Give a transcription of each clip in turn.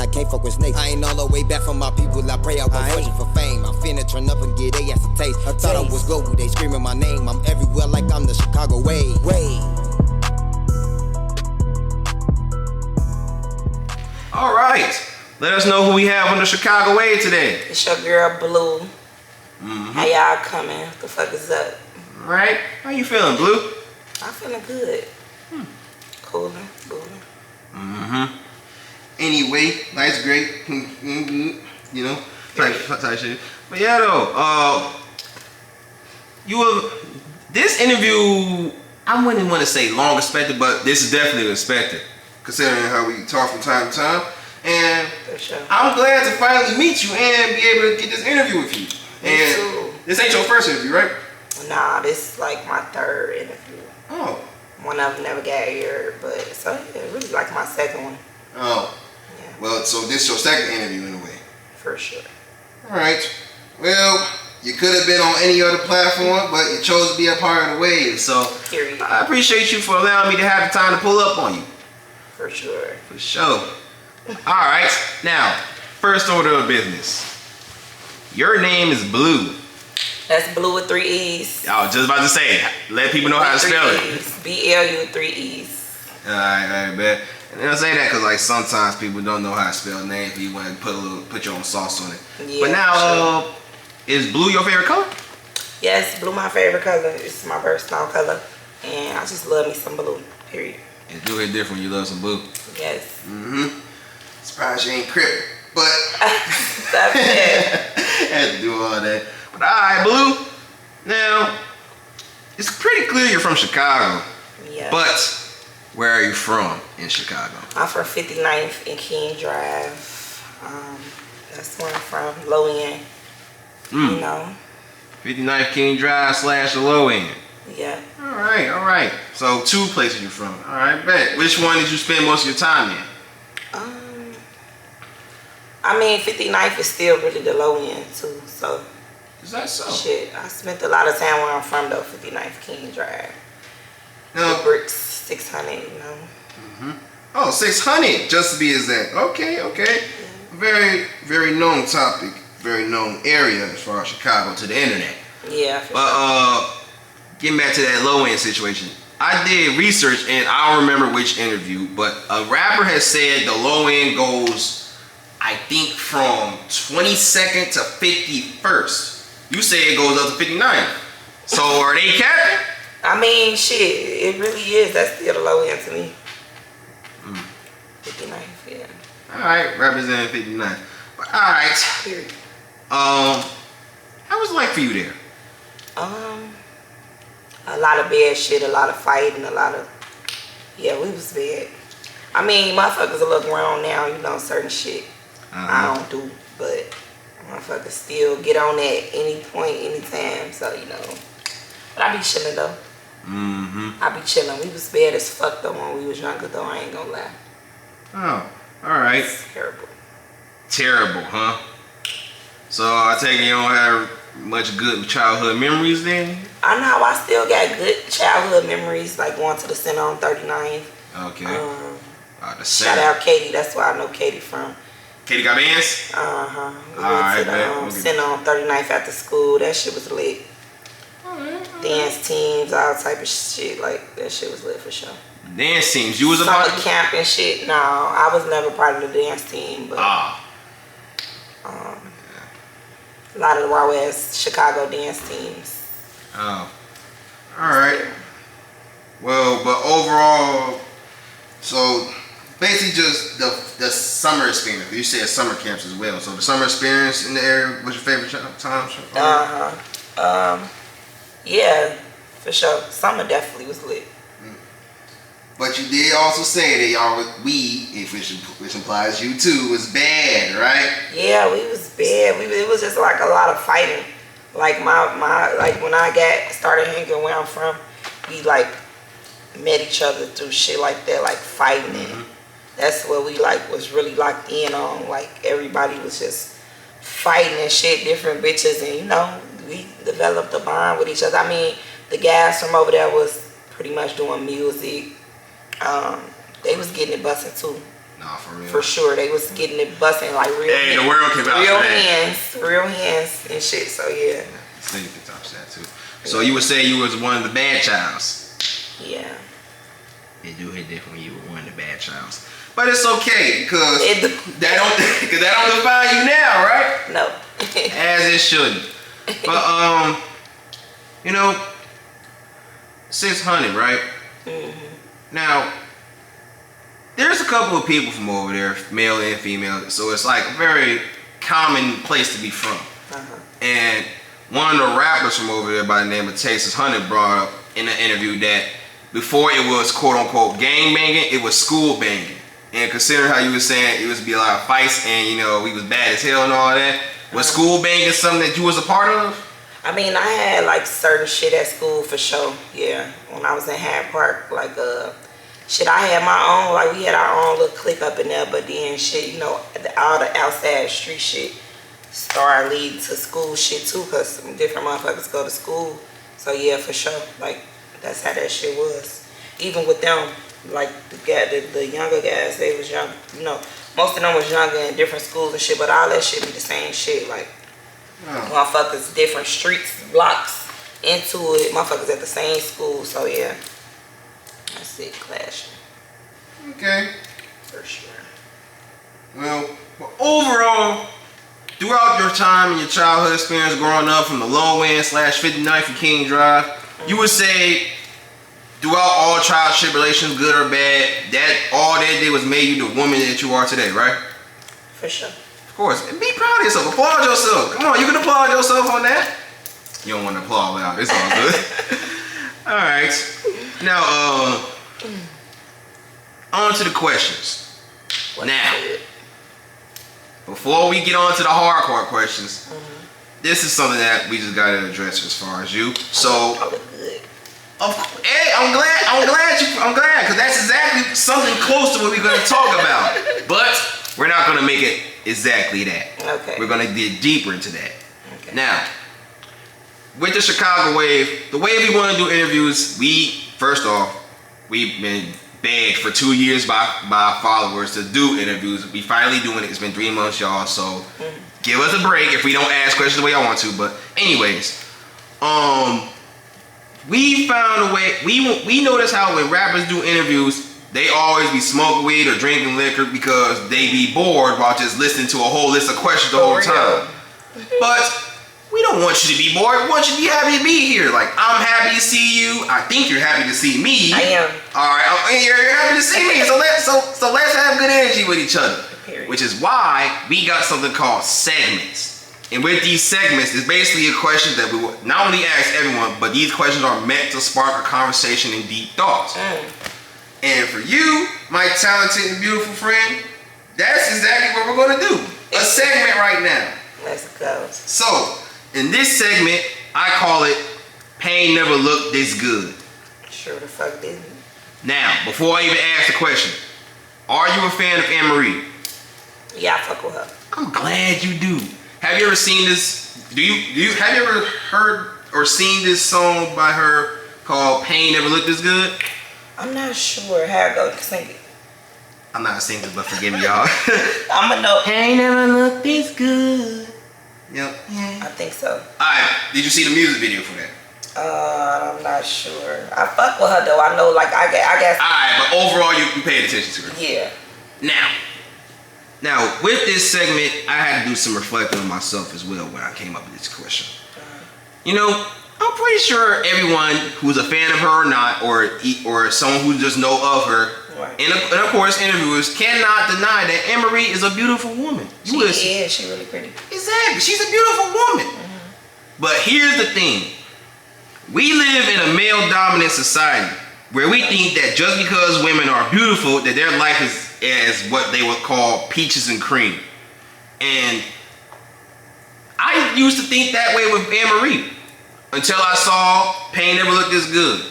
can't fuck with snakes. I ain't all the way back from my people, I pray I was searching for fame. I'm finna turn up and get they ass a taste. I thought I was gold, they screaming my name. I'm everywhere like I'm the Chicago way. All right, let us know who we have on the Chicago way today. It's your girl Blue. How y'all coming? What the fuck is up? All right, how you feeling, Blue? I'm feeling good. Cooling. Anyway, life's great. You know, type shit. But yeah, though, this interview, I wouldn't want to say long expected, but this is definitely expected, considering how we talk from time to time. And I'm glad to finally meet you and be able to get this interview with you. And this ain't your first interview, right? Nah, this is like my third interview. Oh. One of them never got aired, but so yeah, really like my second one. Oh. Yeah. Well, so this is your second interview in a way. For sure. All right. Well, you could have been on any other platform, but you chose to be a part of the wave. So period. I appreciate you for allowing me to have the time to pull up on you. For sure. For sure. All right. Now, first order of business. Your name is Blue. That's Blue with 3 E's. I was just about to say, let people know how to spell it. B-L-U with 3 E's. All right, bet. And I say that because like sometimes people don't know how to spell names. You want to put your own sauce on it. Yeah, but now, is blue your favorite color? Yes, blue my favorite color. It's my birthstone color, and I just love me some blue. Period. It do hit different. You love some blue. Yes. Surprised you ain't crip, but stop that. Had to do all that. But all right, Blue. Now, it's pretty clear you're from Chicago. Yeah. But where are you from in Chicago? I'm from 59th and King Drive. That's where I'm from. Low end. You know. 59th King Drive / the low end. Yeah. All right. So 2 places you're from. All right, bet. Which one did you spend most of your time in? I mean, 59th is still really the low end too. So. Is that so? Shit, I spent a lot of time where I'm from though. 59th King Drive. No. The bricks 600, you know. Oh, 600, just to be exact. Okay. Yeah. Very known topic, very known area as far as Chicago to the internet. Yeah. But getting back to that low end situation, I did research and I don't remember which interview, but a rapper has said the low end goes, I think, from 22nd to 51st. You say it goes up to 59. So are they capping? I mean, shit, it really is. That's still the low end to me. 59, yeah. All right, representing 59. But all right. Period. How was it like for you there? A lot of bad shit, a lot of fighting, yeah, we was bad. I mean, motherfuckers will look around now, you know, certain shit I don't do, but motherfuckers still get on at any point, anytime, so, you know. But I be chilling, though. I be chilling. We was bad as fuck, though, when we was younger, though, I ain't gonna lie. Oh, all right. It's terrible. Terrible, huh? So I take it you don't have much good childhood memories then? I know, I still got good childhood memories, like going to the center on 39th. Okay. Shout out Katie, that's where I know Katie from. Katie got bands? We went to the center on 39th after school. That shit was lit. Dance teams, all type of shit. Like, that shit was lit for sure. Dance teams? You was Summer about camp and shit. No, I was never part of the dance team. But, a lot of the raw ass Chicago dance teams. Oh. Alright. Well, but overall, so basically just the summer experience. You said summer camps as well. So the summer experience in the area was your favorite time? Yeah, for sure. Summer definitely was lit. But you did also say that which implies you too, was bad, right? Yeah, we was bad. It was just like a lot of fighting. Like like when I started hanging where I'm from, we like met each other through shit like that, like fighting. And that's what we like was really locked in on. Like everybody was just fighting and shit, different bitches, and you know, we developed a bond with each other. I mean, the guys from over there was pretty much doing music. They was getting it busting too. Nah, for real. For sure, they was getting it busting like real. Hey, the world came out real hands and shit. So yeah. This nigga can talk that too. So you would say you was one of the bad childs. Yeah. It do hit different when you were one of the bad childs. But it's okay because that don't define you now, right? No. As it shouldn't. But you know, 600, right? Mm-hmm. Now, there's a couple of people from over there, male and female, so it's like a very common place to be from. And one of the rappers from over there by the name of Texas Hunter brought up in the interview that before it was quote unquote gang banging, it was school banging. And considering how you were saying it was be a lot of fights and you know we was bad as hell and all that, was school banging something that you was a part of? I mean, I had like certain shit at school for sure. Yeah, when I was in Hyde Park, like shit, I had my own. Like we had our own little clique up in there, but then shit, you know, all the outside street shit started leading to school shit too, cause different motherfuckers go to school. So yeah, for sure, like that's how that shit was. Even with them, like the younger guys, they was young. You know, most of them was younger in different schools and shit, but all that shit be the same shit. Like motherfuckers, different streets, blocks into it. Motherfuckers at the same school. So yeah, that's it, clashing. Okay. For sure. Well, overall, throughout your time and your childhood experience growing up from the low end / 59th and King Drive, you would say throughout all trials, tribulations, good or bad, that all that did was made you the woman that you are today, right? For sure. Of course. And be proud of yourself. Applaud yourself. Come on, you can applaud yourself on that. You don't want to applaud loud. It's all good. All right. Now, on to the questions. Now, before we get on to the hardcore questions, this is something that we just got to address as far as you. So, hey, I'm glad, because that's exactly something close to what we're going to talk about. But we're not going to make it exactly that. Okay. We're going to get deeper into that. Okay. Now, with the Chicago wave, the way we want to do interviews, first off, we've been begged for 2 years by followers to do interviews. We finally doing it. It's been 3 months, y'all. So give us a break if we don't ask questions the way I want to. But anyways, we found a way. We notice how when rappers do interviews, they always be smoking weed or drinking liquor because they be bored while just listening to a whole list of questions the whole time. But we don't want you to be bored. We want you to be happy to be here. Like, I'm happy to see you. I think you're happy to see me. I am. All right, you're happy to see me. So let's have good energy with each other. Period. Which is why we got something called segments. And with these segments, it's basically a question that we will not only ask everyone, but these questions are meant to spark a conversation and deep thoughts. And for you, my talented and beautiful friend, that's exactly what we're going to do. A segment right now. Let's go. So, in this segment, I call it Pain Never Looked This Good. Sure the fuck didn't. Now, before I even ask the question, are you a fan of Anne-Marie? Yeah, I fuck with her. I'm glad you do. Have you ever seen this? Have you ever heard or seen this song by her called Pain Never Looked This Good? I'm not sure how I go to sing it. I'm not a singer, but forgive me, y'all. I'ma know. Pain never looked this good. Yep. I think so. Alright, did you see the music video for that? I'm not sure. I fuck with her though. I know, like, I guess. Alright, but overall, you paid attention to her. Yeah. Now, with this segment, I had to do some reflecting on myself as well when I came up with this question. You know, I'm pretty sure everyone who's a fan of her or not, or someone who just know of her, right. and of course interviewers, cannot deny that Anne-Marie is a beautiful woman. She is. She's really pretty. Exactly. She's a beautiful woman. But here's the thing. We live in a male-dominant society where we think that just because women are beautiful, that their life is as what they would call peaches and cream. And I used to think that way with Anne-Marie until I saw Pain Never Looked This Good.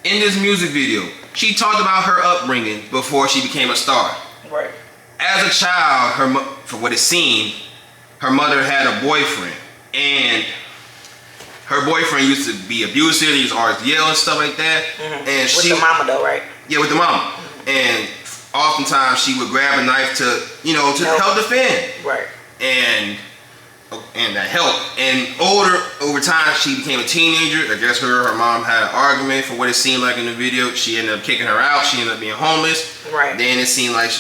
In this music video, she talked about her upbringing before she became a star. Right. As a child, for what it seemed, her mother had a boyfriend, and her boyfriend used to be abusive. He used to always yell and stuff like that. And with the mama though, right? Yeah, with the mama. And oftentimes she would grab a knife to, to help defend. Right. And that helped. And over time, she became a teenager. I guess her mom had an argument for what it seemed like in the video. She ended up kicking her out. She ended up being homeless. Right. Then it seemed like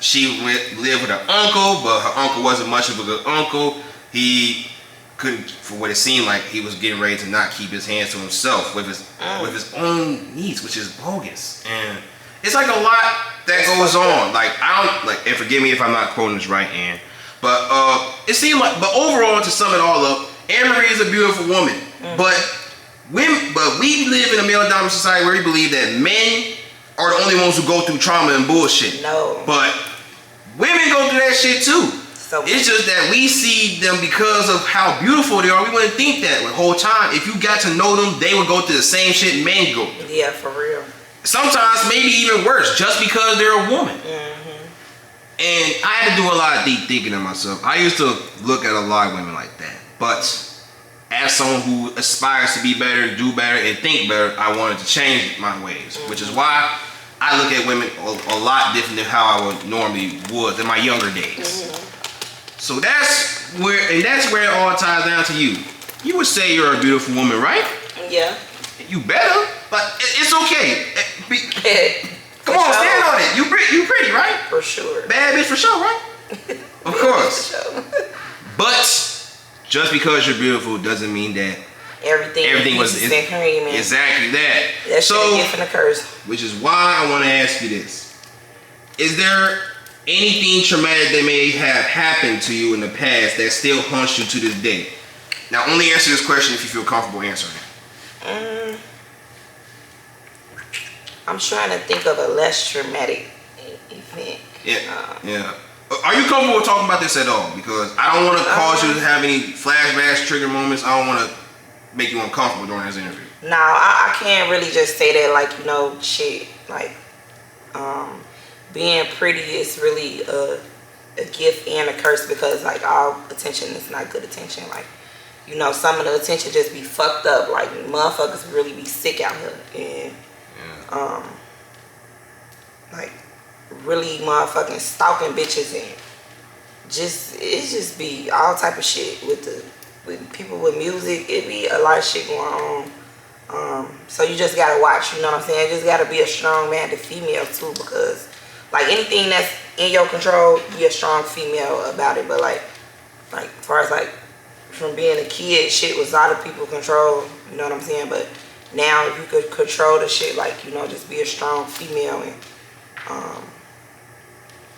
she lived with her uncle, but her uncle wasn't much of a good uncle. He couldn't, for what it seemed like, he was getting ready to not keep his hands to himself with his own needs, which is bogus. And it's like a lot that goes on. Like, I don't, like, and forgive me if I'm not quoting this right, Ann, but it seemed like, but overall, to sum it all up, Anne Marie is a beautiful woman. But we live in a male-dominant society where we believe that men are the only ones who go through trauma and bullshit. No. But women go through that shit too. So it's just that we see them because of how beautiful they are. We wouldn't think that the whole time. If you got to know them, they would go through the same shit men go through. Yeah, for real. Sometimes maybe even worse, just because they're a woman. And I had to do a lot of deep thinking of myself. I used to look at a lot of women like that. But as someone who aspires to be better, do better, and think better, I wanted to change my ways. Which is why I look at women a lot different than how I would normally would in my younger days. So that's where it all ties down to you. You would say you're a beautiful woman, right? Yeah. You better, but it's okay. Come on, sure. stand on it. You pretty, right? For sure. Bad bitch for sure, right? Of course. For sure. But just because you're beautiful doesn't mean that everything was cream, man. Exactly that. That's so, a gift and a curse. Which is why I want to ask you this: is there anything traumatic that may have happened to you in the past that still haunts you to this day? Now, only answer this question if you feel comfortable answering it. I'm trying to think of a less traumatic event. Yeah. Are you comfortable talking about this at all? Because I don't want to cause you to have any flashbacks, trigger moments. I don't want to make you uncomfortable during this interview. No, I can't really just say that, like, shit. Like, being pretty is really a gift and a curse, because, like, all attention is not good attention. Like, some of the attention just be fucked up. Like, motherfuckers really be sick out here. And, like, really motherfucking stalking bitches, and it just be all type of shit with people with music. It be a lot of shit going on. So you just gotta watch, you know what I'm saying? You just gotta be a strong man to female too, because like anything that's in your control, be a strong female about it. But like as far as like from being a kid, shit was out of people's control, you know what I'm saying? But now if you could control the shit, like, just be a strong female, and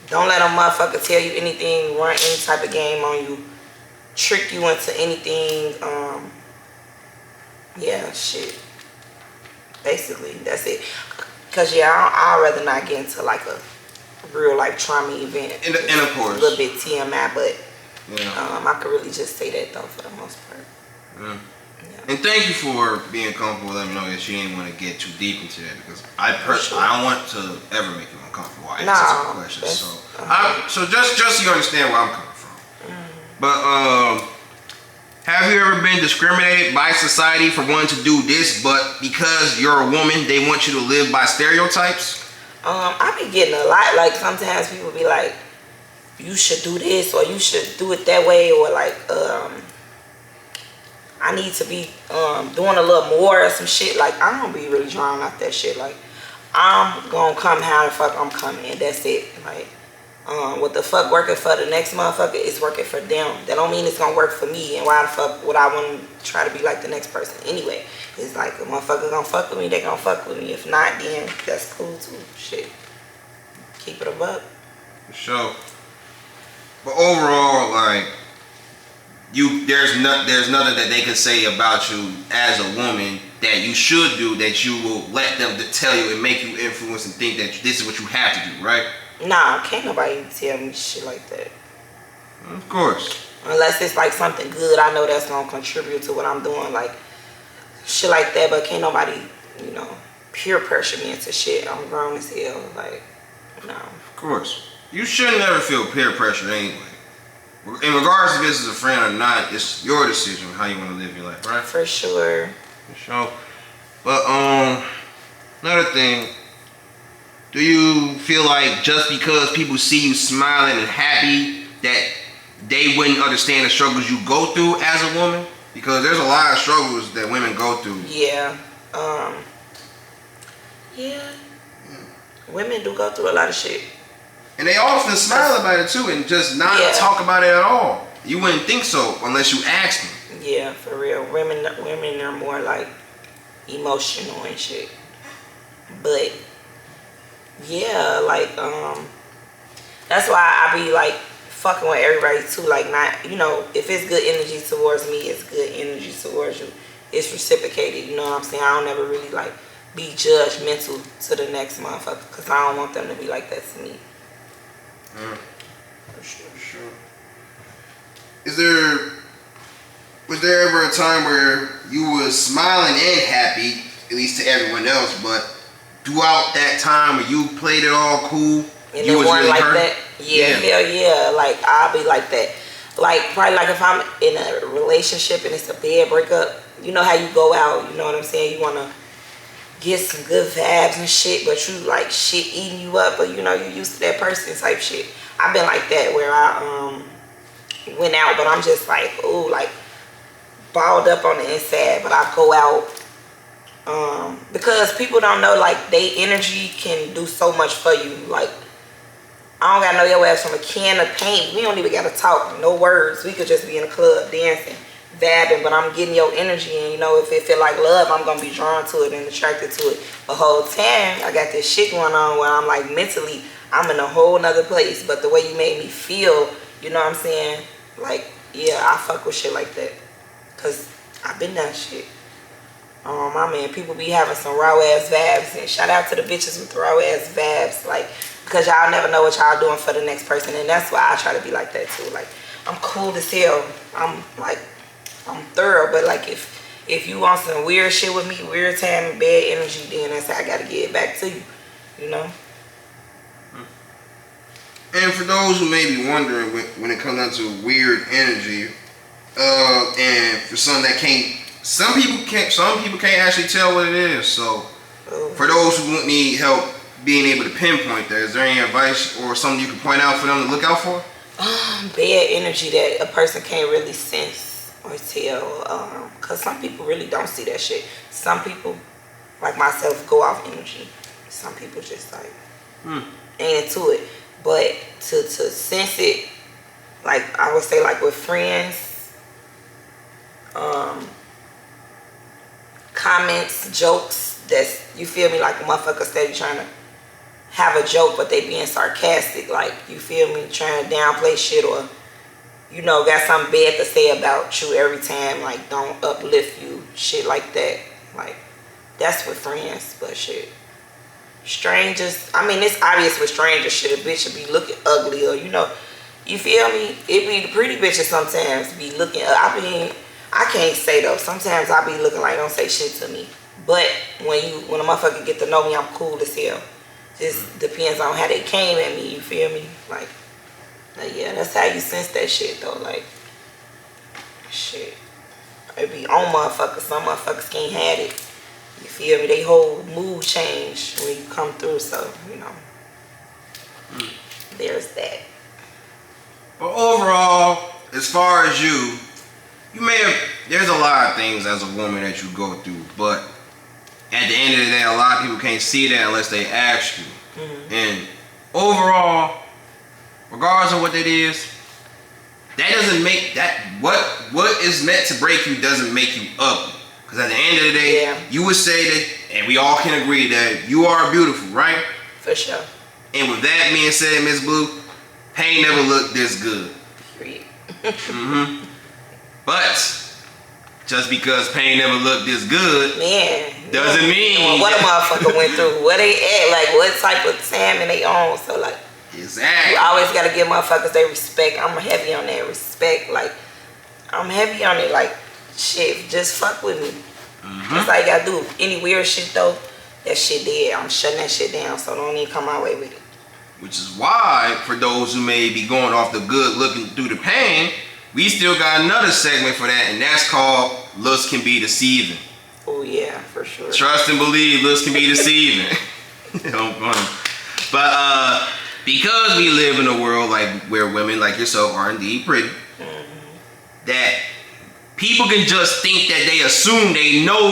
don't let a motherfucker tell you anything, run any type of game on you, trick you into anything. Yeah, shit. Basically, that's it. Cause I'd rather not get into like a real life trauma event. And of course, a little bit TMI, but I could really just say that though for the most part. Yeah. And thank you for being comfortable. Let me know that you didn't want to get too deep into that, because I don't want to ever make you uncomfortable. I answer some questions, so just so you understand where I'm coming from. But have you ever been discriminated by society for wanting to do this, but because you're a woman, they want you to live by stereotypes? I be getting a lot. Like sometimes people be like, "You should do this," or "You should do it that way," or like, I need to be doing a little more or some shit. Like, I don't be really drawing out that shit. Like, I'm gonna come how the fuck I'm coming, and that's it. Like, what the fuck working for the next motherfucker is working for them. That don't mean it's gonna work for me, and why the fuck would I want to try to be like the next person anyway? It's like, a motherfucker gonna fuck with me, they gonna fuck with me. If not, then that's cool too. Shit. Keep it a buck. For sure. But overall, like, there's nothing that they can say about you as a woman that you should do, that you will let them to tell you and make you influence and think that this is what you have to do, right? Nah, can't nobody tell me shit like that. Of course. Unless it's like something good, I know that's gonna contribute to what I'm doing, like shit like that. But can't nobody, peer pressure me into shit. I'm grown as hell. Like, no. Of course. You should never feel peer pressure anyway. In regards to this as a friend or not, it's your decision how you want to live your life, right? For sure. For sure. But another thing, Do you feel like just because people see you smiling and happy that they wouldn't understand the struggles you go through as a woman? Because there's a lot of struggles that women go through. Yeah. Yeah. Women do go through a lot of shit. And they often smile about it too and just not talk about it at all. You wouldn't think so unless you asked them. Yeah, for real. Women are more like emotional and shit. But yeah, like that's why I be like fucking with everybody too. Like, not, you know, if it's good energy towards me, it's good energy towards you. It's reciprocated, you know what I'm saying? I don't ever really like be judgmental to the next motherfucker, because I don't want them to be like that to me. For sure. Was there ever a time where you was smiling and happy, at least to everyone else, but throughout that time when you played it all cool, and you was one really like hurt? that? Yeah, hell yeah. Like, I'll be like that. Like, probably like if I'm in a relationship and it's a bad breakup, you know how you go out, you know what I'm saying? You want to get some good vibes and shit, but you like shit eating you up, but you know, you used to that person type shit. I've been like that where I went out, but I'm just like, ooh, like balled up on the inside, but I go out because people don't know, like, they energy can do so much for you. Like, I don't gotta know your ass from a can of paint. We don't even gotta talk, no words. We could just be in a club dancing, vabbing, but I'm getting your energy, and you know, if it feel like love, I'm gonna be drawn to it and attracted to it. The whole time I got this shit going on where I'm like, mentally I'm in a whole nother place, but the way you made me feel, you know what I'm saying? Like, yeah, I fuck with shit like that, cause I've been done shit. My man, people be having some raw ass vibes, and shout out to the bitches with raw ass vibes, like, because y'all never know what y'all doing for the next person, and that's why I try to be like that too. Like, I'm cool as hell. I'm thorough, but like, if you want some weird shit with me, weird time and bad energy, then that's how I gotta get it back to you, you know? And for those who may be wondering, when it comes down to weird energy, and for some people can't actually tell what it is. So for those who need help being able to pinpoint that, is there any advice or something you can point out for them to look out for? Bad energy that a person can't really sense or tell, because some people really don't see that shit. Some people, like myself, go off energy. Some people just like ain't into it. But to sense it, like I would say, like with friends, comments, jokes, that's, you feel me, like a motherfucker steady trying to have a joke, but they being sarcastic, like, you feel me, trying to downplay shit, or, you know, got something bad to say about you every time, like, don't uplift you, shit like that. Like, that's with friends, but shit. Strangers, I mean, it's obvious with strangers, shit, a bitch should be looking ugly, or, you know, you feel me? It be the pretty bitches sometimes be looking, I can't say though, sometimes I be looking like don't say shit to me. But when a motherfucker get to know me, I'm cool as hell. Just depends on how they came at me, you feel me? Like yeah, that's how you sense that shit though, like, shit. It be on motherfuckers, some motherfuckers can't have it. You feel me? They whole mood change when you come through, so, you know. There's that. But overall, as far as you there's a lot of things as a woman that you go through, but at the end of the day, a lot of people can't see that unless they ask you. And overall, regardless of what that is, that doesn't make that, what is meant to break you doesn't make you ugly. Because at the end of the day, you would say that, and we all can agree that you are beautiful, right? For sure. And with that being said, Miss Blue, pain never looked this good. Period. But just because pain never looked this good, man, doesn't mean what a motherfucker went through, what they at, like what type of time they on. So like, exactly, you always gotta give motherfuckers their respect. I'm heavy on that respect. Like, I'm heavy on it. Like, shit, just fuck with me. That's all you gotta do. Any weird shit though, that shit dead. I'm shutting that shit down, so don't even come my way with it. Which is why, for those who may be going off the good looking through the pain, we still got another segment for that, and that's called Looks Can Be Deceiving. Oh yeah, for sure. Trust and believe, looks can be deceiving. But because we live in a world like where women like yourself are indeed pretty, that people can just think that they assume they know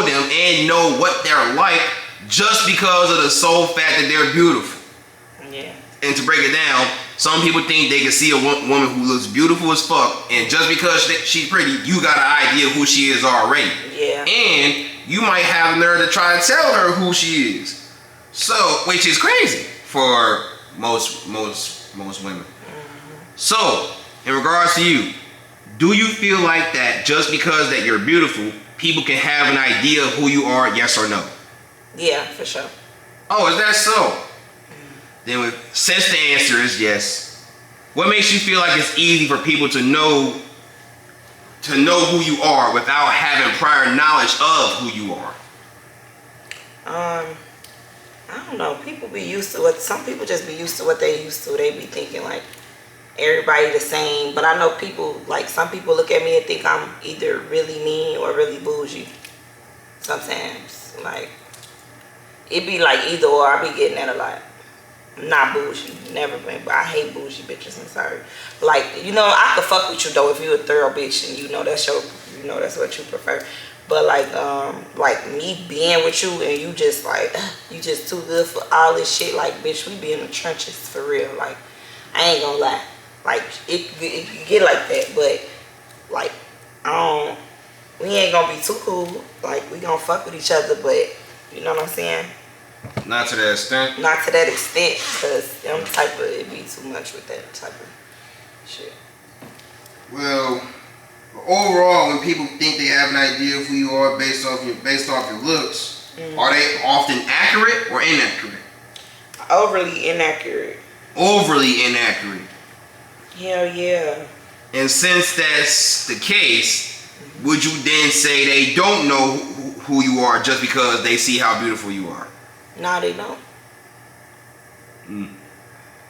them and know what they're like just because of the sole fact that they're beautiful. Yeah. And to break it down, some people think they can see a woman who looks beautiful as fuck, and just because she's pretty, you got an idea who she is already. Yeah. And you might have the nerve to try to tell her who she is. So, which is crazy for most women. So, in regards to you, do you feel like that just because that you're beautiful, people can have an idea of who you are, yes or no? Yeah, for sure. Oh, is that so? Then since the answer is yes, what makes you feel like it's easy for people to know who you are without having prior knowledge of who you are? I don't know. People be used to what. Some people just be used to what they used to. They be thinking like everybody the same. But I know people, like some people look at me and think I'm either really mean or really bougie. Sometimes, like it be like either or. I be getting that a lot. I'm not bougie, never been, but I hate bougie bitches. I'm sorry. Like, you know, I could fuck with you though if you a thorough bitch and you know that's what you prefer. But like me being with you and you just like you just too good for all this shit. Like, bitch, we be in the trenches for real. Like, I ain't gonna lie. Like it get like that, but like we ain't gonna be too cool. Like, we gonna fuck with each other, but you know what I'm saying? Not to that extent. Not to that extent, because them type of, it be too much with that type of shit. Well, overall, when people think they have an idea of who you are based off your looks, are they often accurate or inaccurate? Overly inaccurate. Overly inaccurate. Hell yeah. And since that's the case, would you then say they don't know who you are just because they see how beautiful you are? No, they don't.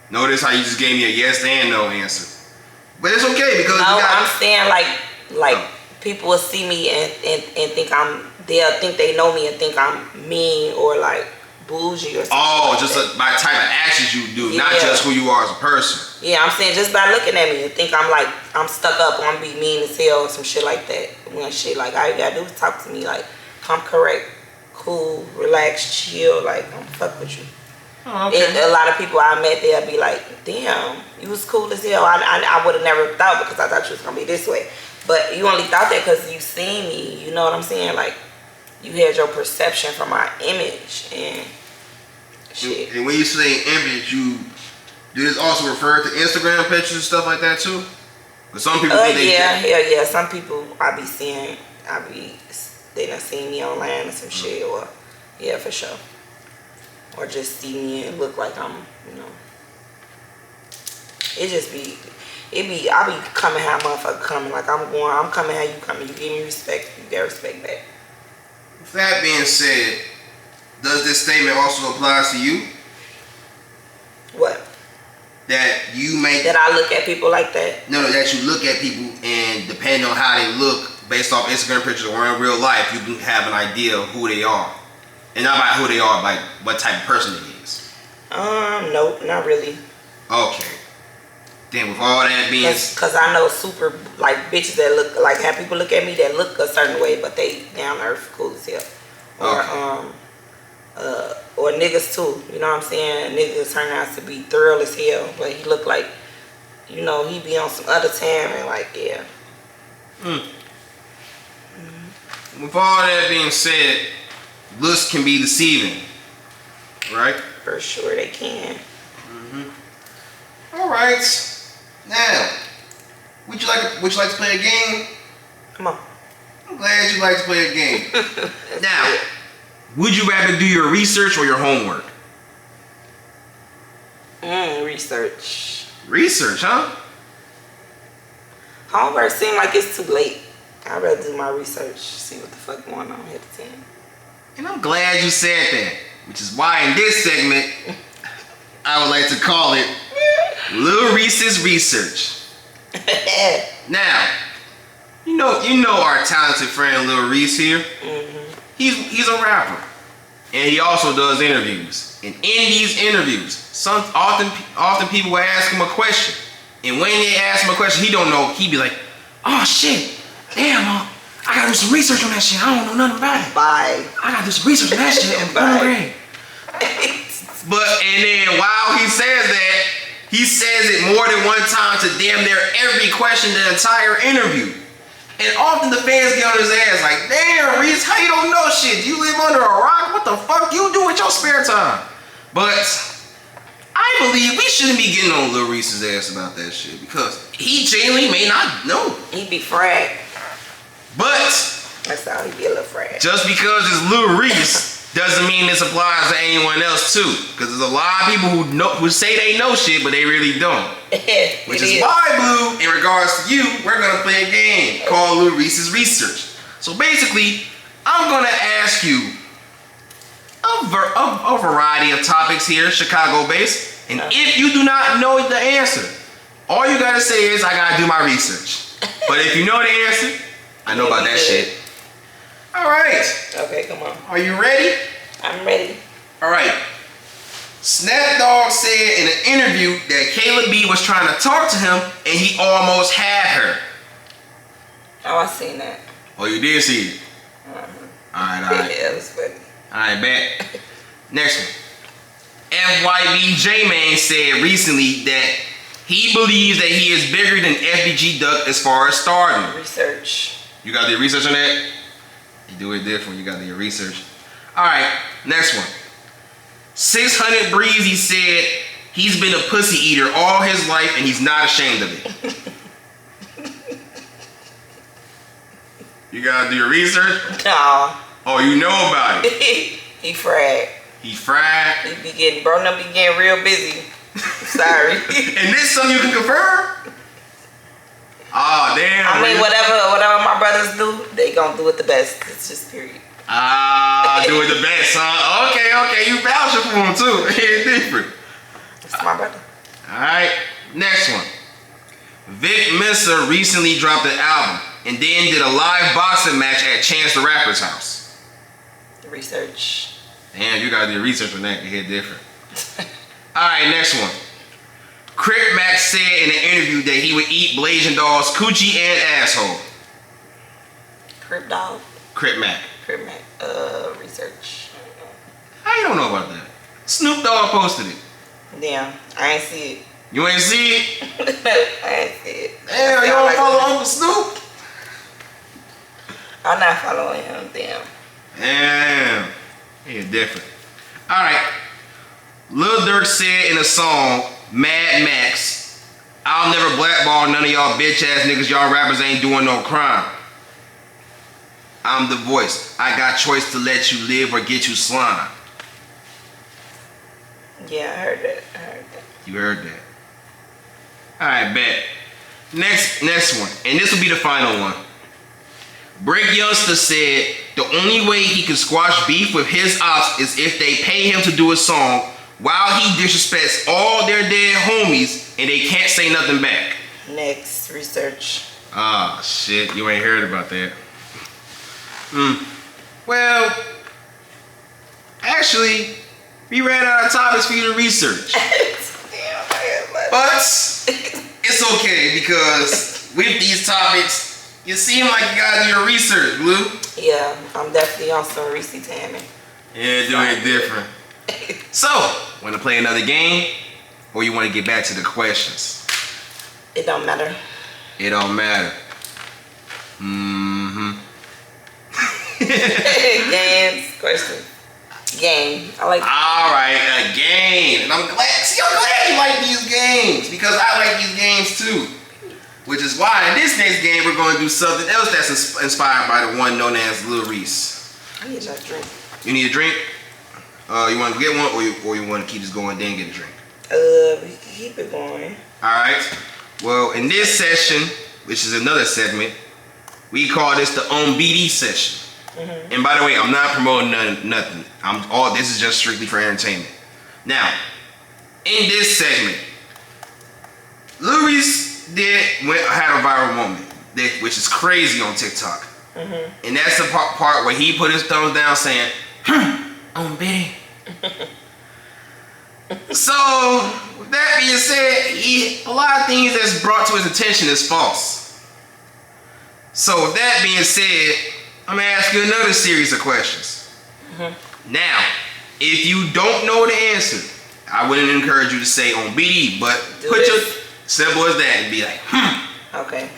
Notice how you just gave me a yes and no answer. But it's okay because I'm saying like people will see me and think they'll think they know me and think I'm mean or like bougie or something. Oh, like just that. by type of actions you do, not just who you are as a person. Yeah, I'm saying just by looking at me and think I'm stuck up or I'm be mean as hell or some shit like that. When shit like all you gotta do is talk to me like I'm correct, cool, relax, chill, like I'm fuck with you. Oh, okay. And a lot of people I met, they'll be like, damn, you was cool as hell. I would have never thought because I thought you was gonna be this way. But you only thought that because you seen me, you know what I'm saying? Like, you had your perception from my image and shit. And when you say image, do this also refer to Instagram pictures and stuff like that too? Because some people think yeah. Some people they done seen me online or some shit, or yeah, for sure. Or just see me and look like I'm, you know. I be coming how motherfucker coming. Like I'm coming how you coming. You give me respect, you get respect back. With that being said, does this statement also apply to you? What? That I look at people like that? No, that you look at people and depending on how they look, based off Instagram pictures or in real life, you can have an idea of who they are. And not by who they are, by what type of person it is. Nope, not really. Okay. Then with all that being... Because I know super, like, bitches that look, like, have people look at me that look a certain way, but they down to earth, cool as hell. Or niggas too, you know what I'm saying? Niggas turn out to be thorough as hell, but he look like, you know, he be on some other time and like, yeah. With all that being said, looks can be deceiving, right? For sure they can. All right. Now, would you like to play a game? Come on. I'm glad you like to play a game. Now, would you rather do your research or your homework? Research. Research, huh? Homework seem like it's too late. I'd rather do my research, see what the fuck going on at the time. And I'm glad you said that, which is why in this segment, I would like to call it Lil Reese's Research. Now, you know our talented friend Lil Reese here. He's a rapper. and he also does interviews. And in these interviews, often people will ask him a question, and when they ask him a question he don't know, he be like, "Oh shit, damn, I gotta do some research on that shit. I don't know nothing about it. Bye. I gotta do some research on that shit." Bye. But and then while he says that, he says it more than one time to damn near every question the entire interview. And often the fans get on his ass like, "Damn, Reese, how you don't know shit? Do you live under a rock? What the fuck you do with your spare time?" But I believe we shouldn't be getting on Lil Reese's ass about that shit because he genuinely may not know. He be frag. But That's how he be a little frag. just because it's Lil Reese doesn't mean this applies to anyone else too. Because there's a lot of people who say they know shit, but they really don't. Which is why, Blue, in regards to you, we're gonna play a game called Lil Reese's Research. So basically, I'm gonna ask you a variety of topics here, Chicago-based, and if you do not know the answer, all you gotta say is, "I gotta do my research." But if you know the answer, I know about that shit. All right. Okay, come on. Are you ready? I'm ready. All right. Snap Dogg said in an interview that Kayla B was trying to talk to him and he almost had her. Oh, I seen that. Oh, you did see it? All right. Yeah, it was funny. All right, bet. Next one. FYB J-Man said recently that he believes that he is bigger than FBG Duck as far as stardom. Research. You got to do research on that? You do it different. You got to do your research. All right, next one. 600 Breezy said he's been a pussy eater all his life and he's not ashamed of it. You got to do your research? No. Oh, you know about it. He frag. He fried. He be getting, bro, be getting real busy. Sorry. And this something you can confirm? Oh, damn. I mean, whatever my brothers do, they gonna do it the best. It's just period. Do it the best, huh? Okay, you vouching for him too. It's different. It's my brother. Alright, next one. Vic Mensa recently dropped an album and then did a live boxing match at Chance the Rapper's house. Research. Damn, you gotta do research on that. You hit different. Alright, next one. Crip Mac said in an interview that he would eat Blazing Doll's coochie and asshole. Crip Dog. Crip Mac. Crip Mac. Research. How you don't know about that? Snoop Dogg posted it. Damn, I ain't see it. You ain't see it? I ain't see it. Damn, you don't follow Uncle Snoop? I'm not following him. Damn. Damn. He different. Alright. Lil Durk said in a song, Mad Max, "I'll never blackball none of y'all bitch ass niggas. Y'all rappers ain't doing no crime. I'm the voice. I got choice to let you live or get you slime." Yeah, I heard that. You heard that. Alright, bet. Next one. And this will be the final one. Brick Youngster said the only way he can squash beef with his ops is if they pay him to do a song while he disrespects all their dead homies and they can't say nothing back. Next, research. Ah, shit. You ain't heard about that. Well, actually, we ran out of topics for you to research. But it's okay because with these topics, you seem like you gotta do your research, Blue. Yeah, I'm definitely on some Reese Tammy. Yeah, doing it different. So, wanna play another game? Or you wanna get back to the questions? It don't matter. It don't matter. Games, question. Game. I like. Alright, a game. And I'm glad you like these games because I like these games too. Which is why in this next game we're going to do something else that's inspired by the one known as Lil Reese. I need a drink. You need a drink? You want to get one or you want to keep this going then get a drink? We can keep it going. Alright. Well, in this session, which is another segment, we call this the On BD session. And by the way, I'm not promoting nothing. This is just strictly for entertainment. Now, in this segment, Lil Reese had a viral moment, which is crazy on TikTok. And that's the part where he put his thumbs down saying, on Betty. So, with that being said, a lot of things that's brought to his attention is false. So, with that being said, I'm gonna ask you another series of questions. Now, if you don't know the answer, I wouldn't encourage you to say on BD, but put your simple as that and be like, Okay.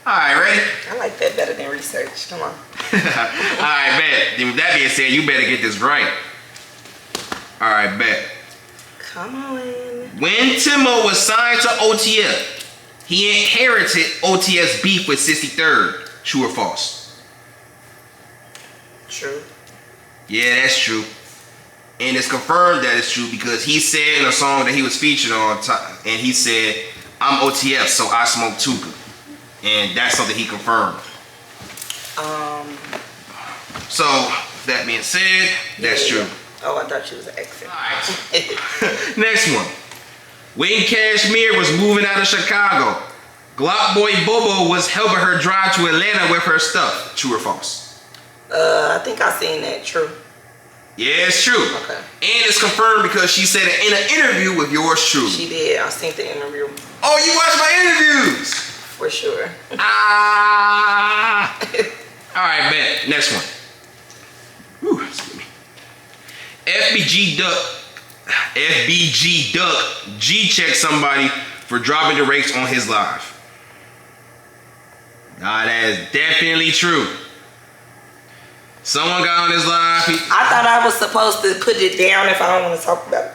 Alright, ready? I like that better than research. Come on. Alright, bet. Then with that being said, you better get this right. Alright, bet. Come on. When Timo was signed to OTF, he inherited OTF's beef with 63rd. True or false? True. Yeah, that's true. And it's confirmed that it's true because he said in a song that he was featured on, and he said, I'm OTF, so I smoke Tuka. And that's something he confirmed. So, that being said, that's true. Oh, I thought she was an exit. Alright. Next one. When Cashmere was moving out of Chicago, Glock Boy Bobo was helping her drive to Atlanta with her stuff. True or false? I think I seen that. True. Yeah, it's true. Okay. And it's confirmed because she said it in an interview with yours truly. She did. I seen the interview. Oh, you watched my interviews? For sure. Alright, bet. Next one. Whew, excuse me. FBG Duck G-checked somebody for dropping the rakes on his live. Nah, that is definitely true. Someone got on his live. I thought I was supposed to put it down if I don't want to talk about it.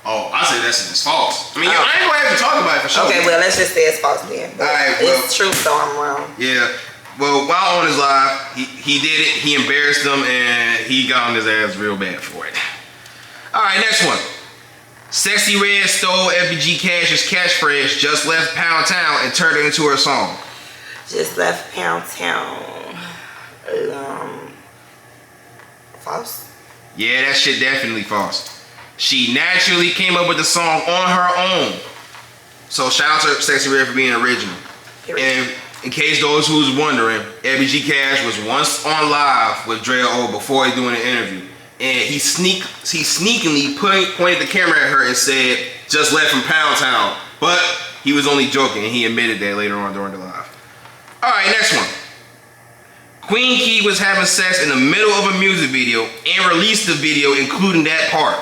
Oh, I say that's just false. I mean, I ain't gonna have to talk about it for sure. Okay, well, let's just say it's false then. But Alright, well, it's true, so I'm wrong. Yeah. Well, while on his live, he did it. He embarrassed them, and he got on his ass real bad for it. All right, next one. Sexy Red stole FBG Cash's catchphrase, just left Pound Town, and turned it into her song. Just left Pound Town. False? Yeah, that shit definitely false. She naturally came up with the song on her own. So shout out to Sexy Red for being original. And in case those who's wondering, FBG Cash was once on live with Dre O before he doing an interview. And he sneakily pointed the camera at her and said, just left from Pound Town. But he was only joking, and he admitted that later on during the live. Alright, next one. Queen Key was having sex in the middle of a music video and released the video including that part.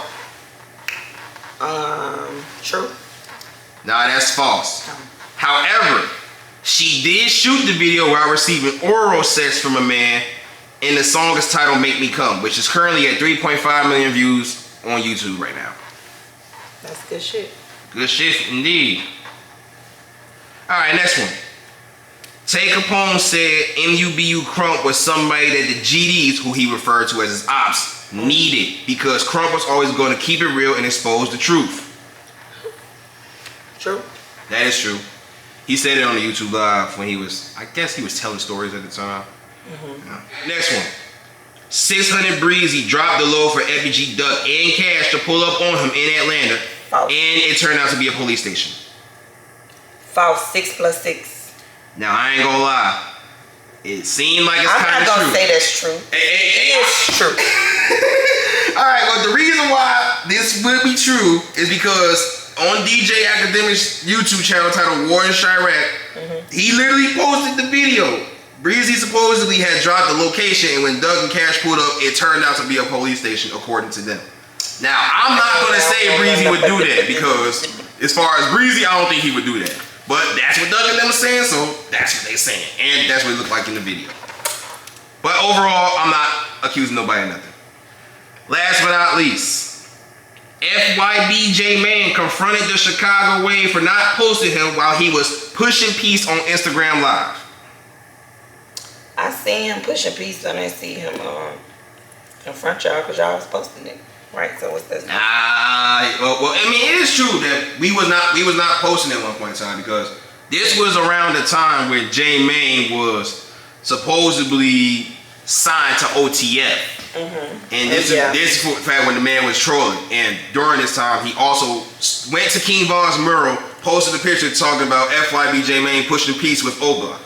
True. Nah, that's false. However, she did shoot the video while receiving oral sex from a man, and the song is titled Make Me Come, which is currently at 3.5 million views on YouTube right now. That's good shit. Good shit indeed. Alright, next one. Tay Capone said MUBU Crump was somebody that the GDs, who he referred to as his ops, needed because Crump was always going to keep it real and expose the truth. True. That is true. He said it on the YouTube live when he was, I guess he was telling stories at the time. Yeah. Next one. 600 Breezy dropped the low for FBG Duck and Cash to pull up on him in Atlanta. False. And it turned out to be a police station. False. 6 + 6. Now, I ain't gonna lie. It seemed like it's kind of true. I'm not gonna say that's true. It is true. Alright, well, the reason why this would be true is because on DJ Academic's YouTube channel titled War in Chirac, he literally posted the video. Breezy supposedly had dropped the location, and when Doug and Cash pulled up, it turned out to be a police station, according to them. Now, I'm not gonna say Breezy would do that because, as far as Breezy, I don't think he would do that. But that's what Doug and them are saying, so that's what they're saying. And that's what it looked like in the video. But overall, I'm not accusing nobody of nothing. Last but not least, FYBJ Man confronted the Chicago Wave for not posting him while he was pushing peace on Instagram Live. I seen him pushing peace, and I didn't see him confront y'all because y'all was posting it. Right, so what's this? Well, I mean, it is true that we was not posting at one point in time because this was around the time when J Mane was supposedly signed to OTF, and this is for the fact when the man was trolling. And during this time, he also went to King Von's mural, posted a picture talking about FYBJ Mane pushing peace with Oga.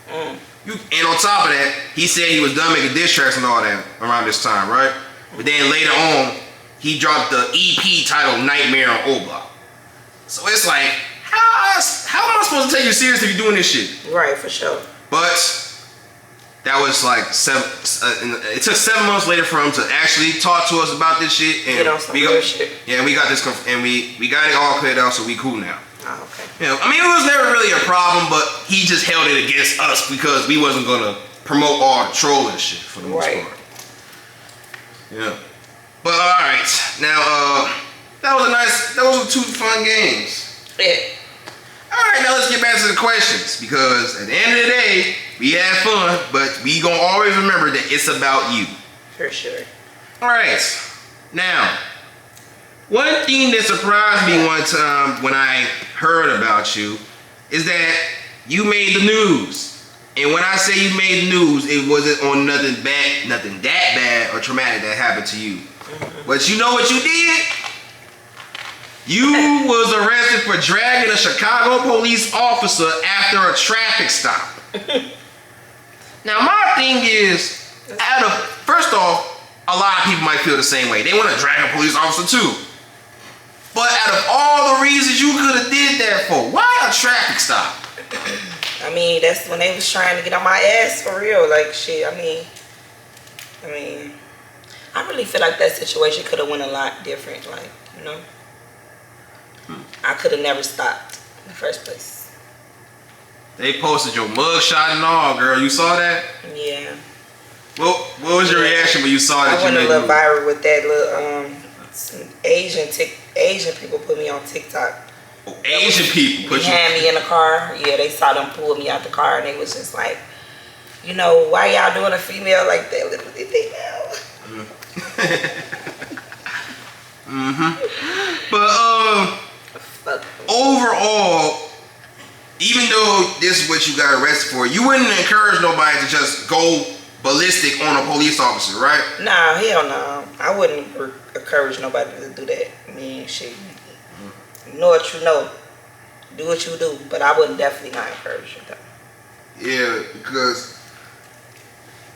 And on top of that, he said he was done making diss tracks and all that around this time, right? But then later on, he dropped the EP titled Nightmare on Old Block. So it's like, how am I supposed to take you serious if you're doing this shit? Right, for sure. But that was like it took 7 months later for him to actually talk to us about this shit. And get on some real shit. Yeah, we got this, and we got it all cleared out, so we cool now. Oh, okay. You know, I mean, it was never really a problem, but he just held it against us because we wasn't gonna promote all the trolling shit for the most part. Yeah. But all right, now those were 2 fun games. Yeah. All right, now let's get back to the questions, because at the end of the day, we had fun, but we gonna always remember that it's about you. For sure. All right, now, one thing that surprised me one time when I heard about you is that you made the news. And when I say you made the news, it wasn't on nothing that bad or traumatic that happened to you. But you know what you did? You was arrested for dragging a Chicago police officer after a traffic stop. Now my thing is, first off, a lot of people might feel the same way. They want to drag a police officer too. But out of all the reasons you could have did that for, why a traffic stop? I mean, that's when they was trying to get on my ass for real. Like shit. I mean, I really feel like that situation could have went a lot different. Like, you know. I could have never stopped in the first place. They posted your mugshot and all, girl. You saw that? Yeah. Well, what was your reaction when you saw that? I went a little viral with that little some Asian people put me on TikTok. Oh, Asian people had me in the car. Yeah, they saw them pull me out the car, and they was just like, you know, why y'all doing a female like that, little female? But overall, even though this is what you got arrested for, you wouldn't encourage nobody to just go ballistic on a police officer, right? Nah, hell no. I wouldn't encourage nobody to do that. I mean, shit. You know what you know. Do what you do. But I wouldn't definitely not encourage it though. Yeah, because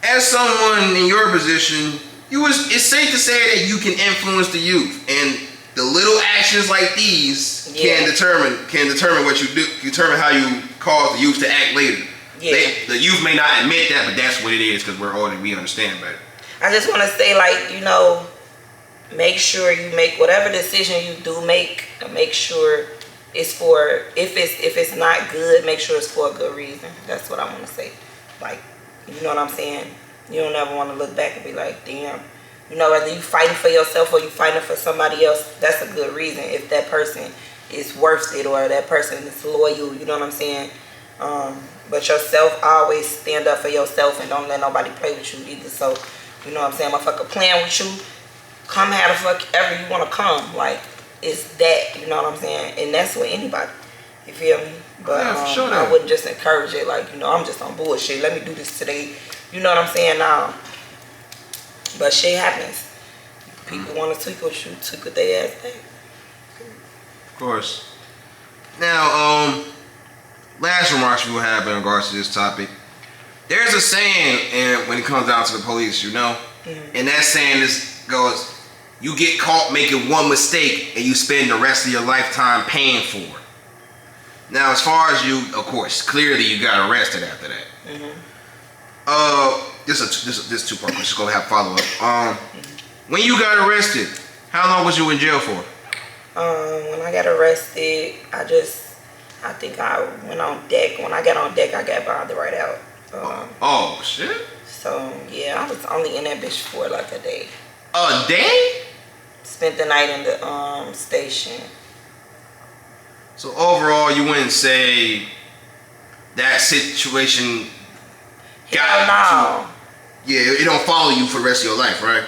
as someone in your position, it's safe to say that you can influence the youth, and the little actions like these can determine what you do, determine how you cause the youth to act later. Yeah. The youth may not admit that, but that's what it is because we're older, we understand better. I just want to say, like, you know, make sure you make whatever decision you do make sure it's for, if it's not good, make sure it's for a good reason. That's what I want to say. Like, you know what I'm saying? You don't ever want to look back and be like, damn. You know, whether you fighting for yourself or you fighting for somebody else, that's a good reason. If that person is worth it or that person is loyal, you know what I'm saying? But yourself, always stand up for yourself and don't let nobody play with you either. So, you know what I'm saying? Motherfucker playing with you, come how the fuck ever you want to come. Like, it's that, you know what I'm saying? And that's with anybody. You feel me? But I wouldn't just encourage it like, you know, I'm just on bullshit. Let me do this today. You know what I'm saying? Now, but shit happens. People want to tweak with you, tweak with their ass back. Of course. Now, last remarks we will have in regards to this topic. There's a saying, and when it comes down to the police, you know, and that saying goes, you get caught making one mistake and you spend the rest of your lifetime paying for it. Now, as far as you, of course, clearly you got arrested after that. This two-part question. Just go have follow up. When you got arrested, how long was you in jail for? When I got arrested, I think I went on deck. When I got on deck, I got bonded right out. Oh shit. So yeah, I was only in that bitch for like a day. A day? Spent the night in the station. So overall, you wouldn't say that situation got you. Yeah, it don't follow you for the rest of your life, right?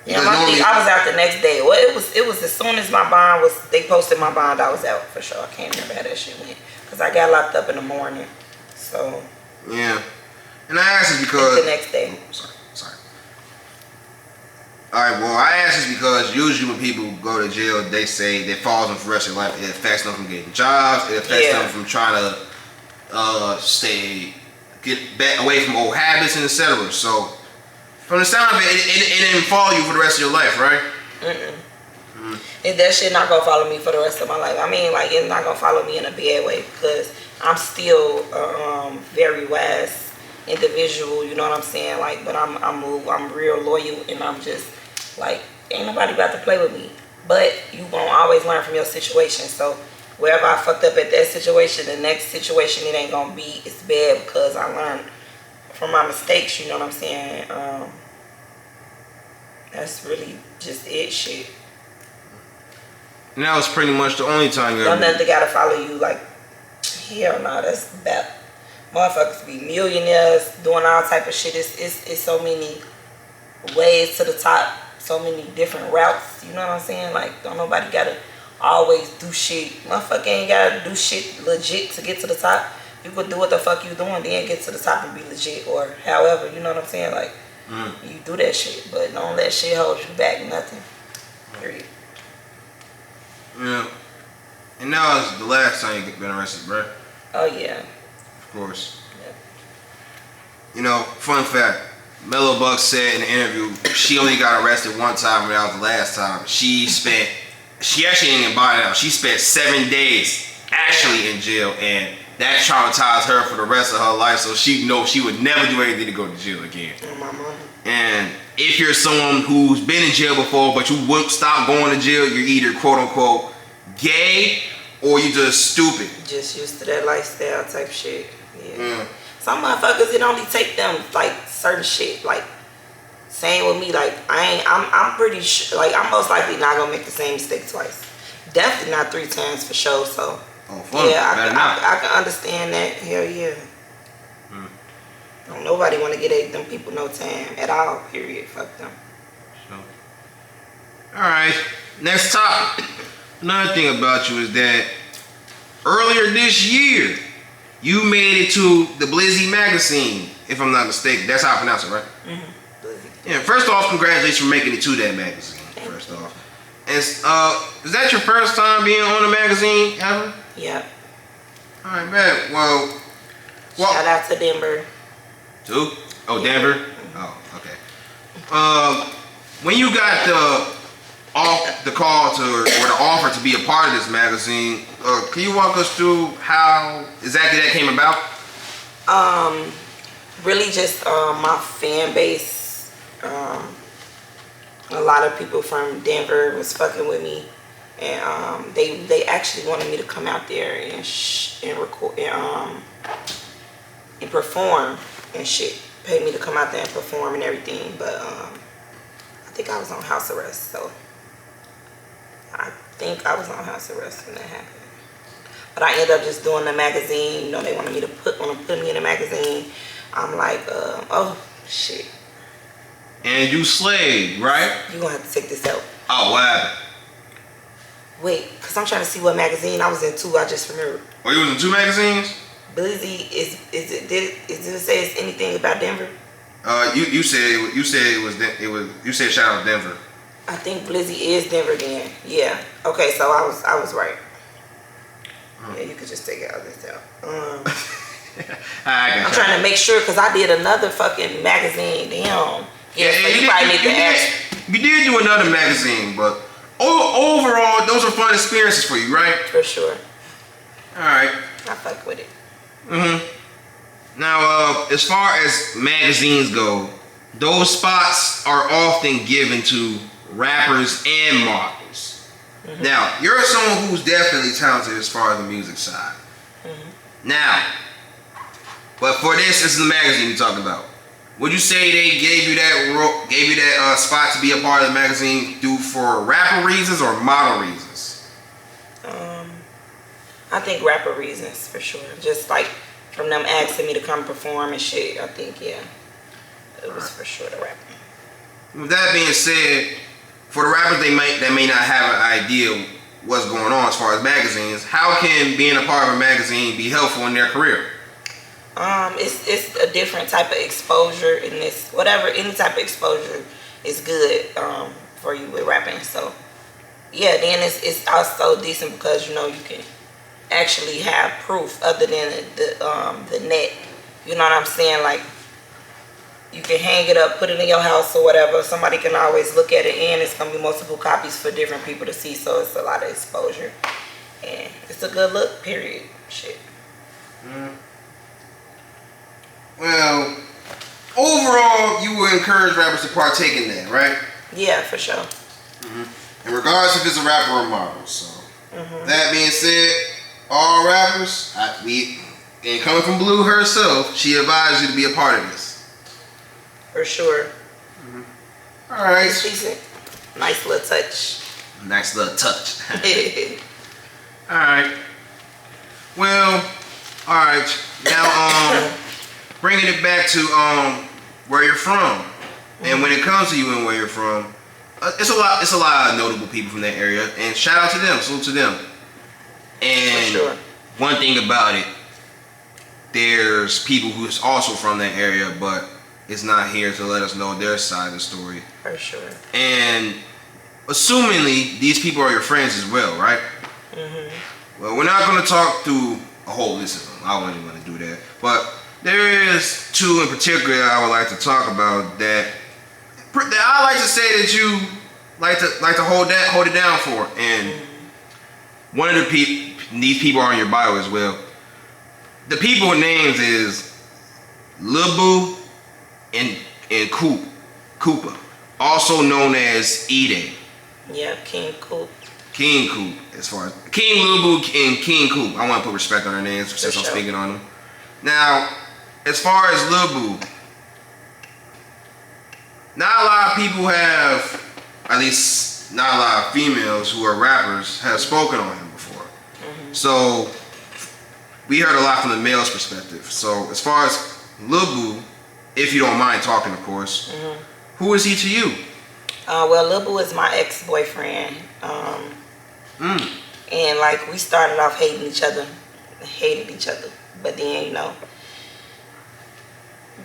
Yeah, I was out the next day. Well, it was as soon as my bond they posted my bond, I was out for sure. I can't remember how that shit went because I got locked up in the morning. So yeah, and I asked this because the next day. Sorry. All right, well, I ask this because usually when people go to jail, they say that falls them for the rest of their life. It affects them from getting jobs. It affects them from trying to get back away from old habits and etc. So From the sound of it, it didn't follow you for the rest of your life, right? And that shit not gonna follow me for the rest of my life. I mean, like, it's not gonna follow me in a bad way because I'm still a very wise individual. You know what I'm saying? Like, but I'm real loyal, and I'm just like, ain't nobody about to play with me. But you gonna always learn from your situation. So wherever I fucked up at that situation, the next situation it ain't gonna be as bad because I learned from my mistakes. You know what I'm saying? That's really just it, shit. And that was pretty much the only time you ever. Don't nothing gotta follow you. Like, hell no, that's bad. Motherfuckers be millionaires doing all type of shit. It's so many ways to the top, so many different routes. You know what I'm saying? Like, don't nobody gotta always do shit. Motherfucker ain't gotta do shit legit to get to the top. You could do what the fuck you doing, then get to the top and be legit, or however. You know what I'm saying? Like, you do that shit, but don't let shit hold you back. Nothing. Period. Yeah. And now is the last time you've been arrested, bro. Oh yeah. Of course. Yeah. You know, fun fact. Mello Buckzz said in the interview she only got arrested one time, and that was the last time. She actually didn't even buy it out. She spent 7 days actually in jail, and that traumatized her for the rest of her life. So she knows she would never do anything to go to jail again. Oh, my mama. And if you're someone who's been in jail before, but you won't stop going to jail, you're either quote unquote gay or you just stupid. Just used to that lifestyle type shit. Yeah. Some motherfuckers, it only take them like certain shit. Like, same with me. Like, I'm pretty sure. Like, I'm most likely not gonna make the same mistake twice. Definitely not 3 times for sure. So yeah, I can understand that. Hell yeah. Don't nobody want to get them people no time at all. Period. Fuck them. So, all right. Next topic. Another thing about you is that earlier this year, you made it to the Blueee magazine, if I'm not mistaken. That's how I pronounce it, right? Yeah. First off, congratulations for making it to that magazine. First off, and is that your first time being on a magazine ever? Yep. All right, man. Well, shout out to Denver. Who? Oh, Denver. Oh, okay. When you got the call to or the offer to be a part of this magazine, can you walk us through how exactly that came about? Really just my fan base. A lot of people from Denver was fucking with me, and they actually wanted me to come out there and record and perform and shit. Paid me to come out there and perform and everything, but I think I was on house arrest, so I think I was on house arrest when that happened. But I ended up just doing the magazine. You know, they wanted me to put me in a magazine. I'm like, oh shit. And you slayed, right? You gonna have to take this out. Oh, what happened? Wait, cause I'm trying to see what magazine I was in too. I just remembered. Oh, you was in 2 magazines? Blueee is it say it's anything about Denver? You said shout out Denver. I think Blueee is Denver then. Yeah. Okay, so I was right. Yeah, you could just take it out this out. I'm trying to make sure because I did another fucking magazine. Damn. Yeah, so you probably need to ask. You did do another magazine, but overall, those are fun experiences for you, right? For sure. All right. I fuck with it. Now, as far as magazines go, those spots are often given to rappers and models. Now, you're someone who's definitely talented as far as the music side. Now, but for this is the magazine you're talking about. Would you say they gave you that spot to be a part of the magazine for rapper reasons or model reasons? I think rapper reasons for sure. Just like from them asking me to come perform and shit. I think it was for sure the rapper. With that being said, for the rappers that may not have an idea what's going on as far as magazines, how can being a part of a magazine be helpful in their career? It's a different type of exposure in this. Any type of exposure is good for you with rapping. So yeah, then it's also decent because you know you can actually have proof other than the net. You know what I'm saying? Like you can hang it up, put it in your house or whatever. Somebody can always look at it, and it's gonna be multiple copies for different people to see. So it's a lot of exposure, and it's a good look. Period. Shit. Well, overall, you would encourage rappers to partake in that, right? Yeah, for sure. In regards if it's a rapper or model. So that being said, all rappers, and coming from Blue herself, she advised you to be a part of this. For sure. All right. It's decent. Nice little touch. Nice little touch. All right. Well, all right. Now, bringing it back to where you're from, and when it comes to you and where you're from, it's a lot of notable people from that area, and shout out to them, salute to them. And For sure. one thing about it, there's people who's also from that area, but it's not here to let us know their side of the story. For sure. And assumingly, these people are your friends as well, right? Well, we're not going to talk through a whole list of them. I wouldn't want to do that. But there is two in particular I would like to talk about that I like to say that you like to hold it down for. And one of these people are in your bio as well. The people with names is Lil Boo and Koopa, also known as Edai. Yeah, King Coop. King Coop, as far as King Lil Boo and King Coop. I want to put respect on their names since I'm speaking on them. Now, as far as Lil Boo, not a lot of people have, at least not a lot of females who are rappers, have spoken on him before. So we heard a lot from the male's perspective. So as far as Lil Boo, if you don't mind talking, of course, who is he to you? Well, Lil Boo is my ex-boyfriend. And like we started off hating each other, but then, you know,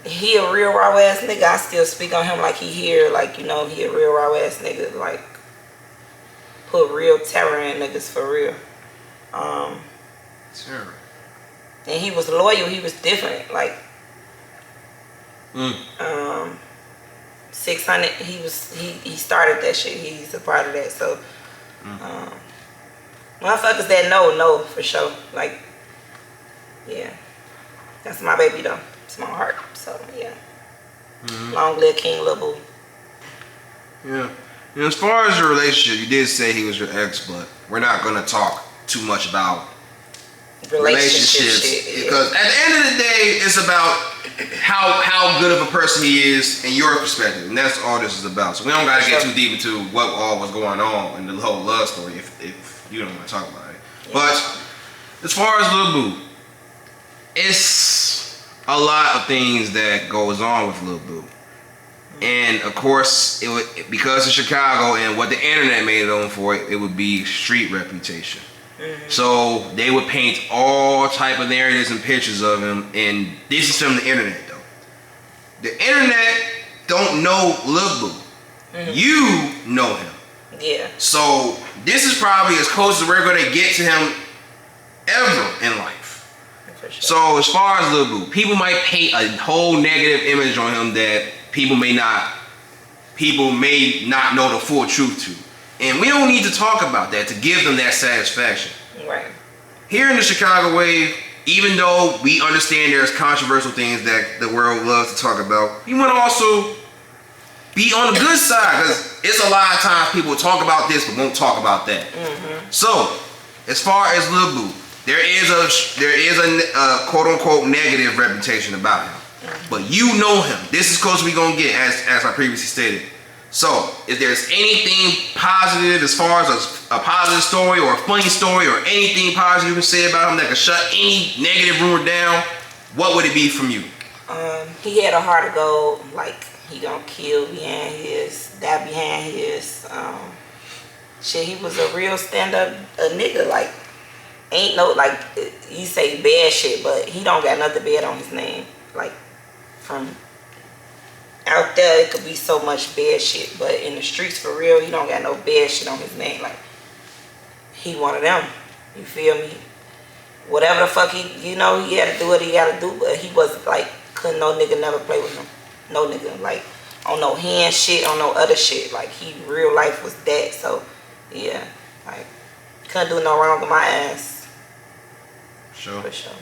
he a real raw ass nigga. I still speak on him like he here, like, you know, he a real raw ass nigga, like put real terror in niggas for real. Terror. And he was loyal, he was different, like 600, he started that shit, he's a part of that, so motherfuckers that know for sure, like, yeah, that's my baby though, it's my heart, so yeah. Long live King Lil Boo. Yeah. And as far as your relationship, you did say he was your ex, but we're not gonna talk too much about relationships shit, because at the end of the day, it's about how good of a person he is in your perspective, and that's all this is about. So we don't gotta get too deep into what all was going on in the whole love story if you don't want to talk about it. But as far as Lil Boo, it's a lot of things that goes on with Lil Boo. And of course, because of Chicago and what the internet made it known for, it would be street reputation. So they would paint all type of narratives and pictures of him, and this is from the internet though. The internet don't know Lil Boo. You know him. Yeah. So this is probably as close as we're gonna get to him ever in life. For sure. So as far as Lil Boo, people might paint a whole negative image on him that people may not know the full truth to. And we don't need to talk about that to give them that satisfaction. Right. Here in the Chicago wave, even though we understand there's controversial things that the world loves to talk about, we want to also be on the good side, because it's a lot of times people talk about this but won't talk about that. So, as far as Lil Boo, there is a quote unquote negative reputation about him. But you know him. This is close we gonna get, as I previously stated. So, if there's anything positive as far as a positive story or a funny story or anything positive you can say about him that could shut any negative rumor down, what would it be from you? He had a heart of gold, like he gonna kill behind his, die behind his. Shit, he was a real stand-up nigga, like ain't no, like, you say bad shit, but he don't got nothing bad on his name. Like, from out there, it could be so much bad shit, but in the streets, for real, he don't got no bad shit on his name. Like, he one of them, you feel me? Whatever the fuck he had to do what he gotta do, but he was like, couldn't no nigga never play with him. no nigga. Like, on no hand shit, on no other shit. Like, he real life was that. So, yeah. Like, couldn't do no wrong with my ass. Sure. For sure.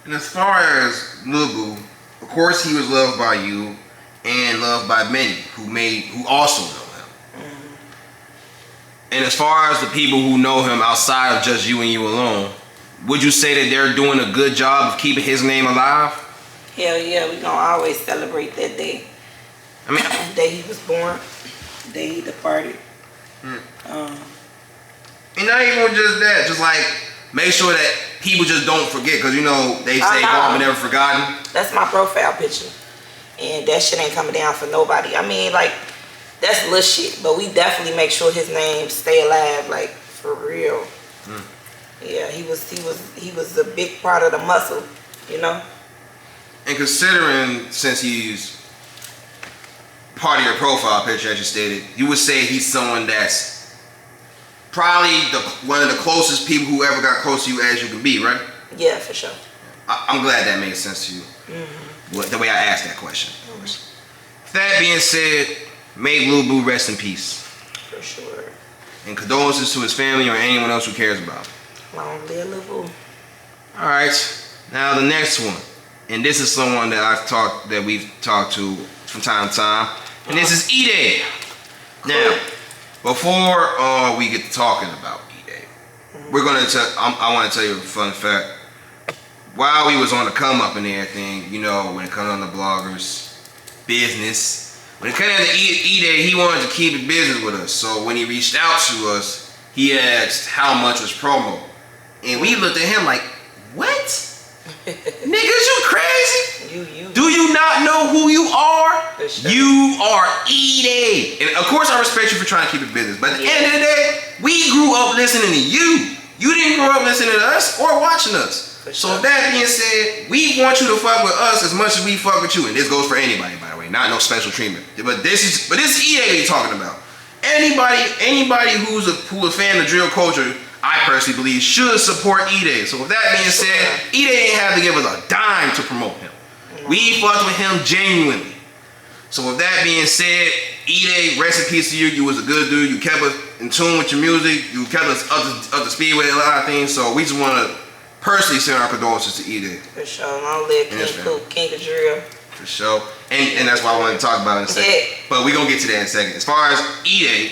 And as far as Blueee, of course he was loved by you and loved by many who also know him. Mm-hmm. And as far as the people who know him outside of just you and you alone, would you say that they're doing a good job of keeping his name alive? Hell yeah, we gonna always celebrate that day. I mean, day he was born, day he departed. And not even just that, just like make sure that people just don't forget, because you know they say gone but never forgotten. That's my profile picture, and that shit ain't coming down for nobody. I mean, like, that's little shit, but we definitely make sure his name stay alive, like, for real. Yeah, he was a big part of the muscle, you know. And considering, since he's part of your profile picture, as you stated, you would say he's someone that's probably one of the closest people who ever got close to you as you can be, right? Yeah, for sure. I'm glad that made sense to you. Mm-hmm. The way I asked that question. Mm-hmm. That being said, may Blueee rest in peace. For sure. And condolences to his family or anyone else who cares about him. Long live Lil Boo. All right, now the next one, and this is someone that we've talked to from time to time, and this is Edai. Now, before we get to talking about Edai, we're gonna I want to tell you a fun fact. While we was on the come up and everything, you know, when it comes on the bloggers business, when it came to Edai, he wanted to keep it business with us. So when he reached out to us, he asked how much was promo. And we looked at him like, what? Niggas, you crazy? Do you not know who you are? Sure. You are Edai. And of course I respect you for trying to keep it business. But at the end of the day, we grew up listening to you. You didn't grow up listening to us or watching us. Sure. So with that being said, we want you to fuck with us as much as we fuck with you. And this goes for anybody, by the way. Not no special treatment. But this is Edai we're talking about. Anybody who's a fan of drill culture, I personally believe should support Edai. So with that being said, Edai didn't have to give us a dime to promote him. We fucked with him genuinely. So with that being said, Edai, rest in peace to you. You was a good dude. You kept us in tune with your music. You kept us up to speed with a lot of things. So we just want to personally send our condolences to Edai. For sure. Long live King of Drill. For sure. And that's why I wanted to talk about it in a second. But we're going to get to that in a second. As far as Edai,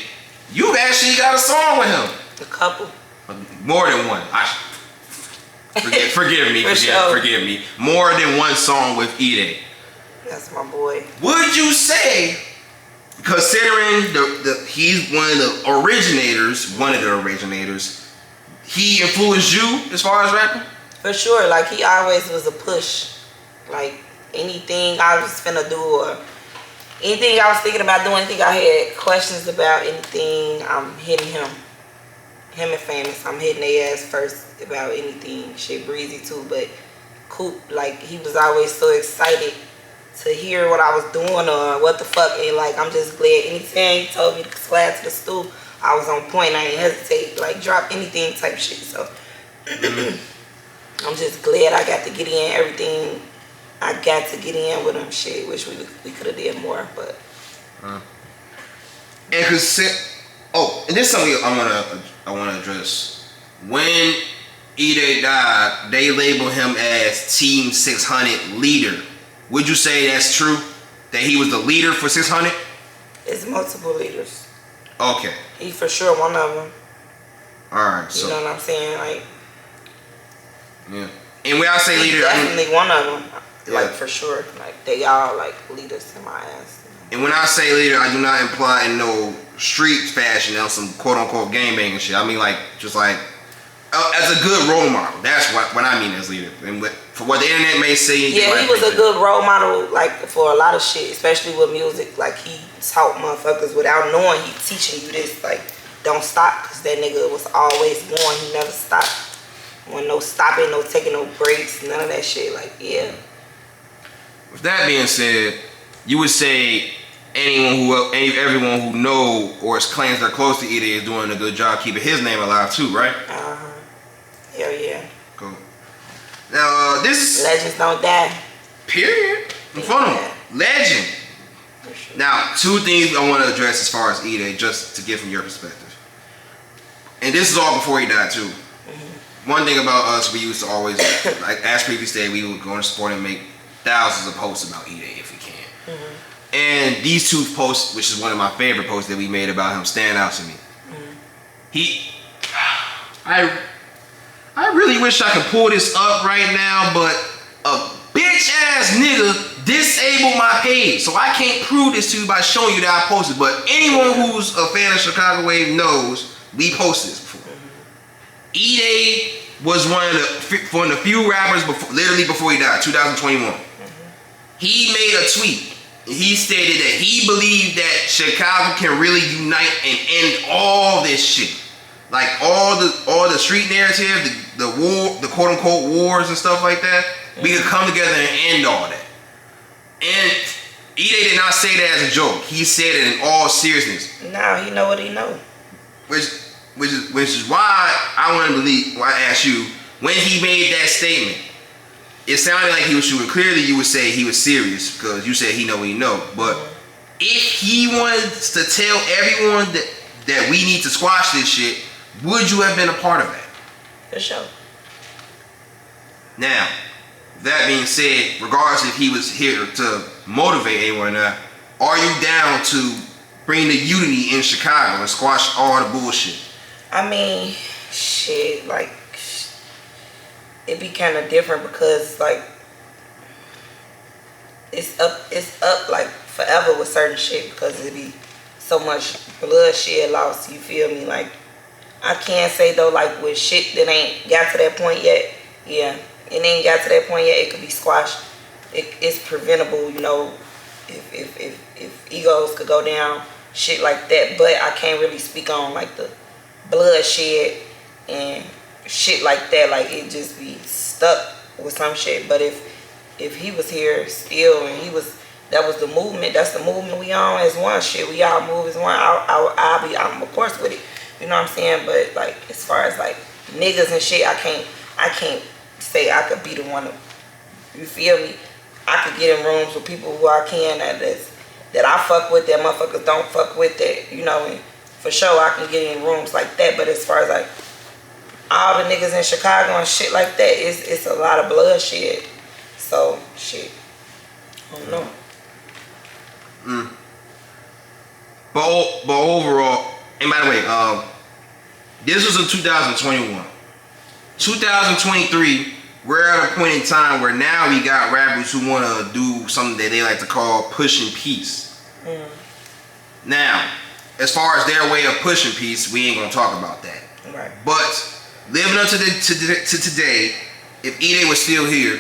you've actually got a song with him. A couple. More than one. Forgive me. More than one song with Edai. That's my boy. Would you say, considering he's one of the originators, he influenced you as far as rapping? For sure. Like, he always was a push. Like, anything I was finna do or anything I was thinking about doing, anything I had questions about, anything, I'm hitting him. Him and Famous, I'm hitting their ass first about anything. Shit, Breezy too, but Coop, like, he was always so excited to hear what I was doing or what the fuck. And like, I'm just glad anytime he told me to slide to the stool, I was on point. I didn't hesitate, like, drop anything type shit. So I'm just glad I got to get in everything I got to get in with him. Shit, wish we could have did more, but. And and this is something I want to address. When Edai died, they labeled him as Team 600 leader. Would you say that's true? That he was the leader for 600? It's multiple leaders. Okay. He for sure one of them. Alright, so. You know what I'm saying? Like. Yeah. And when I say leader, definitely one of them. Yeah. Like, for sure. Like, they all, like, leaders in my ass. And when I say leader, I do not imply in no street fashion on some quote-unquote gangbanging shit. I mean, like, just like, as a good role model. That's what I mean as leader. And for what the internet may say. Yeah, he was a good role model, like, for a lot of shit, especially with music. Like, he taught motherfuckers without knowing he teaching you this. Like, don't stop, because that nigga was always going. He never stopped. When no stopping, no taking no breaks, none of that shit. Like, yeah. With that being said, you would say everyone who know or claims they're close to Edai is doing a good job keeping his name alive too, right? Hell yeah. Cool. Now this legends don't die. Period. I'm fun of them. legend. Now, two things I want to address as far as Edai, just to get from your perspective. And this is all before he died too. One thing about us, we used to always, like as previously said, we would go and support and make thousands of posts about Edai if we can. And these two posts, which is one of my favorite posts that we made about him, stand out to me. I really wish I could pull this up right now, but a bitch ass nigga disabled my page, so I can't prove this to you by showing you that I posted. But anyone who's a fan of Chicago Wave knows we posted this before. Edai was one of the few rappers literally before he died, 2021. He made a tweet. He stated that he believed that Chicago can really unite and end all this shit. Like all the street narrative, the war, the quote unquote wars and stuff like that. We could come together and end all that. And Edai did not say that as a joke. He said it in all seriousness. Now he know what he know. Which is why I want to believe. Why I asked you when he made that statement. It sounded like he was shooting. Clearly, you would say he was serious because you said he know what he know. But if he wanted to tell everyone that we need to squash this shit, would you have been a part of that? For sure. Now, that being said, regardless if he was here to motivate anyone or not, are you down to bring the unity in Chicago and squash all the bullshit? I mean, shit, like, it be kind of different because, like, it's up like forever with certain shit because it be so much bloodshed lost, you feel me? Like, I can't say though, like, with shit that ain't got to that point yet, yeah, it ain't got to that point yet, it could be squashed. It's preventable, you know, if egos could go down, shit like that, but I can't really speak on, like, the bloodshed and shit like that, like it just be stuck with some shit. But if he was here still and that was the movement, that's the movement we on as one, shit, we all move as one, I'm of course with it, you know what I'm saying? But like as far as like niggas and shit, I can't say I could be the one to, you feel me? I could get in rooms with people who I can that I fuck with, that motherfuckers don't fuck with, that, you know, and for sure I can get in rooms like that. But as far as like all the niggas in Chicago and shit like that, it's a lot of bloodshed. So shit, I don't know. But overall, and by the way, this was in 2021. 2023, we're at a point in time where now we got rappers who want to do something that they like to call pushing peace. Now, as far as their way of pushing peace, we ain't gonna talk about that. Right. But living up to today, if Edai was still here,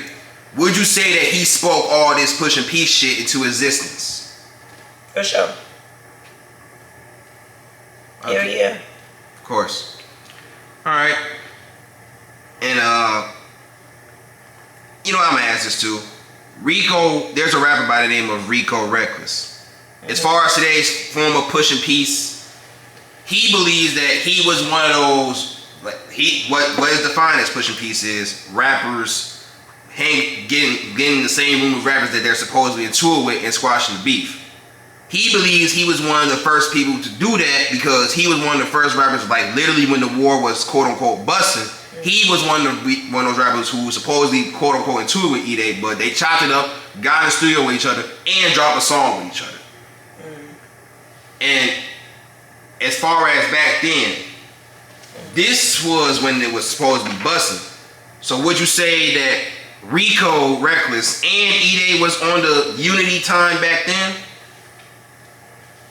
would you say that he spoke all this pushing peace shit into existence? For sure. Okay. Yeah. Of course. All right. And you know, I'm gonna ask this too. Rico, there's a rapper by the name of Rico Reckless. As far as today's form of pushing peace, he believes that he was one of those, like what is defined as pushing peace is rappers getting in the same room with rappers that they're supposedly in tour with and squashing the beef. He believes he was one of the first people to do that because he was one of the first rappers, like literally when the war was quote unquote busting. He was one of those rappers who was supposedly quote unquote in tour with Edai, but they chopped it up, got in the studio with each other, and dropped a song with each other. And as far as back then, this was when it was supposed to be busting. So would you say that Rico Reckless and Edai was on the unity time back then?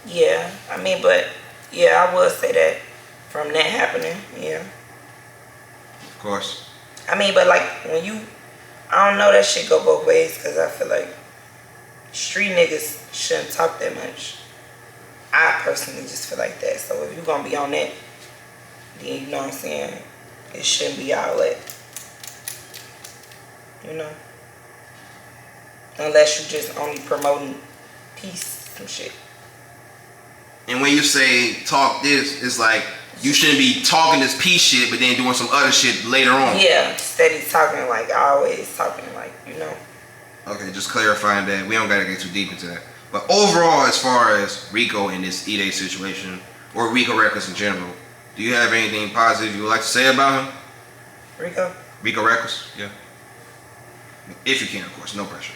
Yeah, I mean, but yeah, I would say that from that happening, yeah. Of course. I mean, but like when I don't know, that shit go both ways because I feel like street niggas shouldn't talk that much. I personally just feel like that. So if you're gonna be on that, then you know what I'm saying, it shouldn't be all that. You know? Unless you just only promoting peace and shit. And when you say talk this, it's like you shouldn't be talking this peace shit but then doing some other shit later on. Yeah, steady talking, like always talking, like, you know. Okay, just clarifying that. We don't gotta get too deep into that. But overall, as far as Rico and this Edai situation, or Rico Records in general, do you have anything positive you would like to say about him? Rico Records? Yeah. If you can, of course. No pressure.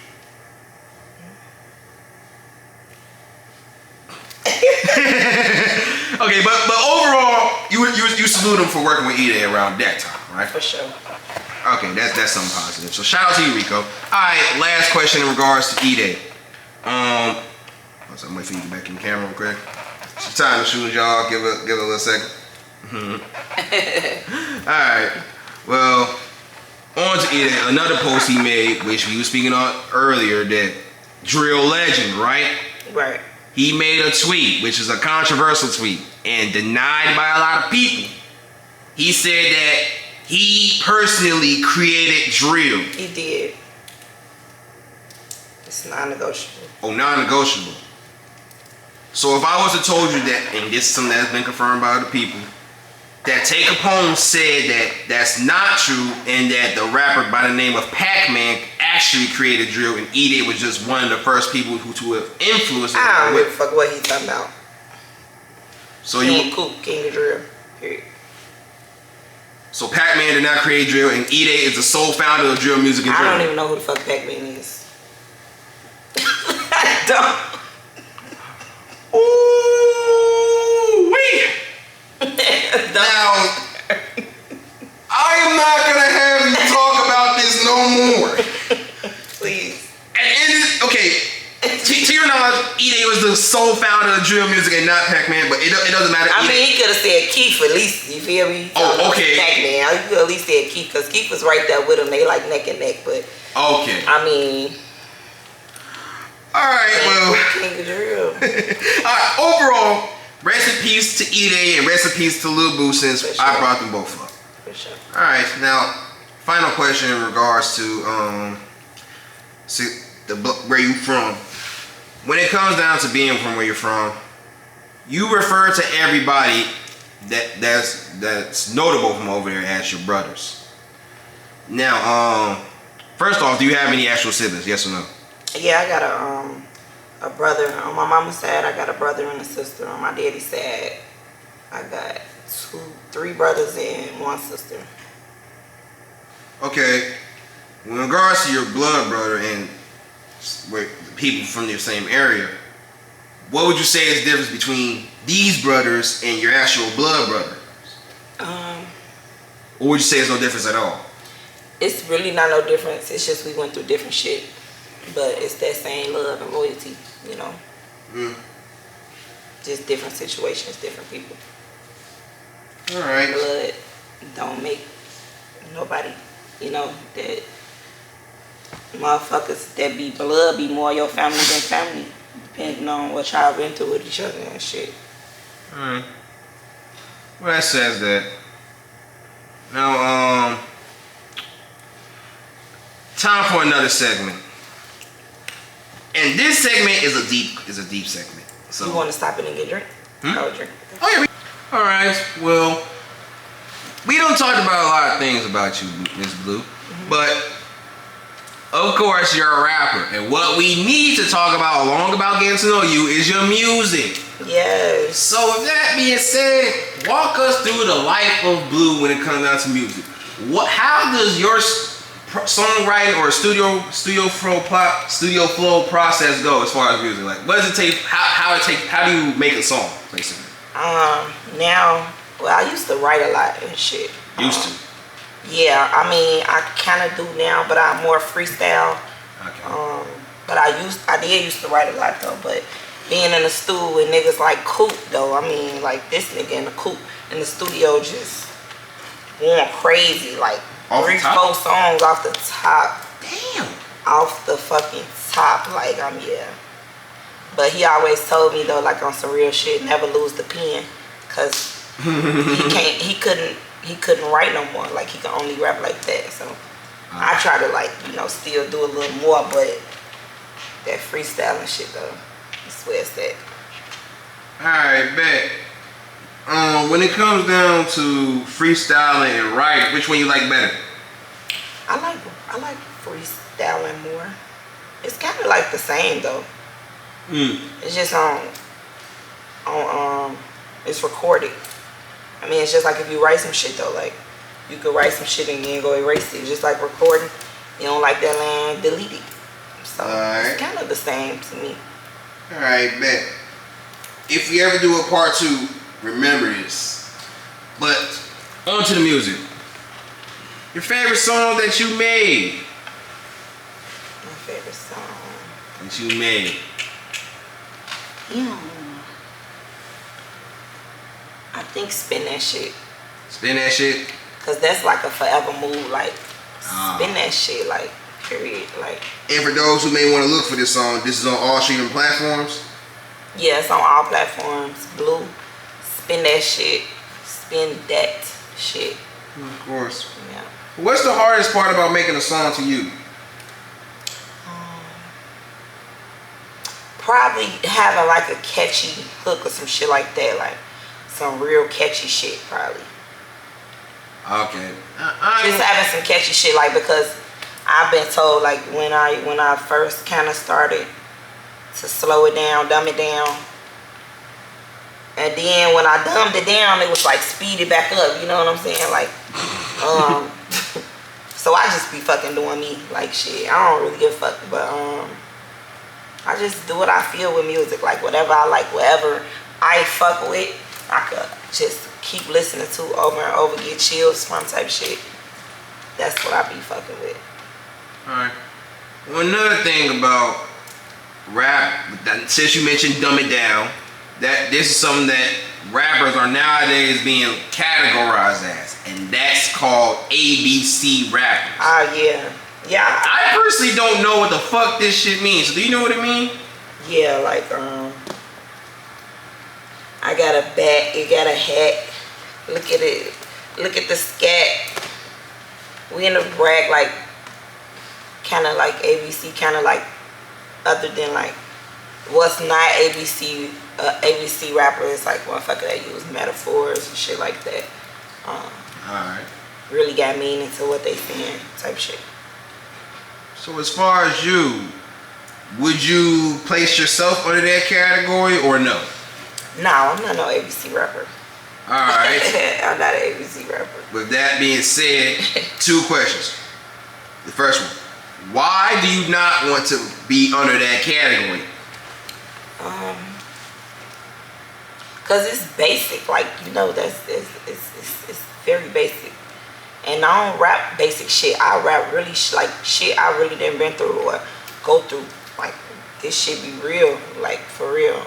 Okay, but overall, you salute him for working with Edai around that time, right? For sure. Okay, that's something positive. So shout out to you, Rico. All right, last question in regards to Edai. I'm waiting for you to get back in the camera real quick. It's time to shoot, y'all. Give it a little second. All right. Well, on to Edai. Another post he made, which we were speaking on earlier, that drill legend, right? Right. He made a tweet, which is a controversial tweet, and denied by a lot of people. He said that he personally created drill. He did. It's non-negotiable. Oh, non-negotiable. So if I was to told you that, and this is something that's been confirmed by other people, that Capone said that that's not true, and that the rapper by the name of Pac-Man actually created drill, and Edai was just one of the first people who have influenced it. I don't give a fuck what he talking about. So King of drill. Period. So Pac-Man did not create drill, and Edai is the sole founder of drill music and drill. I don't even know who the fuck Pac-Man is. I don't. Ooh, wait. Now, I am not gonna have you talk about this no more. Please. And okay, to your knowledge, Edai was the sole founder of drill music and not Pac-Man, but it doesn't matter. I mean, he could have said Keith at least. You feel me? Oh, okay. Pac-Man. You could at least said Keith, because Keith was right there with him. They like neck and neck, but okay. I mean, all right. Well, King of drill. All right. Overall, rest in peace to Edai and rest in peace to Lil Boo, since For sure. I brought them both up. For sure. All right. Now, final question in regards to where you from. When it comes down to being from where you're from, you refer to everybody that's notable from over there as your brothers. Now, first off, do you have any actual siblings? Yes or no? Yeah, I got a brother. On my mama's side, I got a brother and a sister. On my daddy's side, I got three brothers and one sister. Okay. In regards to your blood brother and people from your same area, what would you say is the difference between these brothers and your actual blood brother? Or would you say there's no difference at all? It's really not no difference. It's just we went through different shit. But it's that same love and loyalty, you know. Just different situations, different people. All right. Blood don't make nobody, you know, that motherfuckers that be blood be more your family than family, depending on what y'all been through with each other and shit. All right. Well, that says that. Now, time for another segment. And this segment is a deep segment. So You want to stop it and get a drink? I'll drink. Oh yeah. All right. Well, we don't talk about a lot of things about you, Miss Blue, but of course you're a rapper, and what we need to talk about, along about getting to know you, is your music. Yes. So with that being said, walk us through the life of Blue when it comes down to music. How does your songwriting or studio flow process go as far as music? Like, what does it take? How do you make a song, basically? Now, well, I used to write a lot and shit. Used to. Yeah, I mean, I kind of do now, but I'm more freestyle. Okay. But I did used to write a lot though. But being in the studio with niggas like Coop though, I mean, like this nigga in the Coop in the studio just going crazy, like Off the 3-4 top? songs off the top. Damn. Off the fucking top, like yeah. But he always told me though, like on some real shit, never lose the pen, cause he couldn't write no more. Like he could only rap like that. So I try to like, you know, still do a little more, but that freestyling shit though, that's where it's at. Alright, bet. When it comes down to freestyling and writing, which one you like better? I like freestyling more. It's kind of like the same though. It's just it's recorded. I mean, it's just like if you write some shit though, like you could write some shit and then go erase it. Just like recording, you don't like that line, delete it. So it's kind of the same to me. All right, bet. If we ever do a part 2, remember this. But on to the music. Your favorite song that you made? My favorite song that you made? Yeah. I think Spin That Shit. Spin That Shit? Cause that's like a forever mood, like spin that shit, like period, like. And for those who may want to look for this song, this is on all streaming platforms? Yeah, it's on all platforms. Blue, Spin That Shit, Spin That Shit. Of course. Yeah. What's the hardest part about making a song to you? Probably having like a catchy hook or some shit like that, like some real catchy shit, probably. Okay. Just having some catchy shit, like, because I've been told, like, when I first kind of started to slow it down, dumb it down, and then when I dumbed it down, it was like speed it back up. You know what I'm saying? Like, so I just be fucking doing me, like shit. I don't really give a fuck, but I just do what I feel with music, like whatever I like, whatever I fuck with, I could just keep listening to over and over, get chills from type shit. That's what I be fucking with. Alright. Well, another thing about rap, since you mentioned dumb it down, that this is something that rappers are nowadays being categorized as, and that's called ABC rappers. Yeah. Yeah. I personally don't know what the fuck this shit means. Do you know what it means? Yeah, like I got a bat, you got a hat. Look at it. Look at the scat. We in the brag like kind of like ABC, kind of like other than like what's not ABC. ABC rapper is like motherfucker that use metaphors and shit like that. Alright. Really got meaning to what they saying type shit. So as far as you, would you place yourself under that category or no? No, I'm not no ABC rapper. Alright. I'm not an ABC rapper. With that being said, 2 questions. The first one, why do you not want to be under that category? Cause it's basic, like, you know, it's very basic. And I don't rap basic shit. I rap really like shit I really didn't been through or go through. Like, this shit be real, like for real.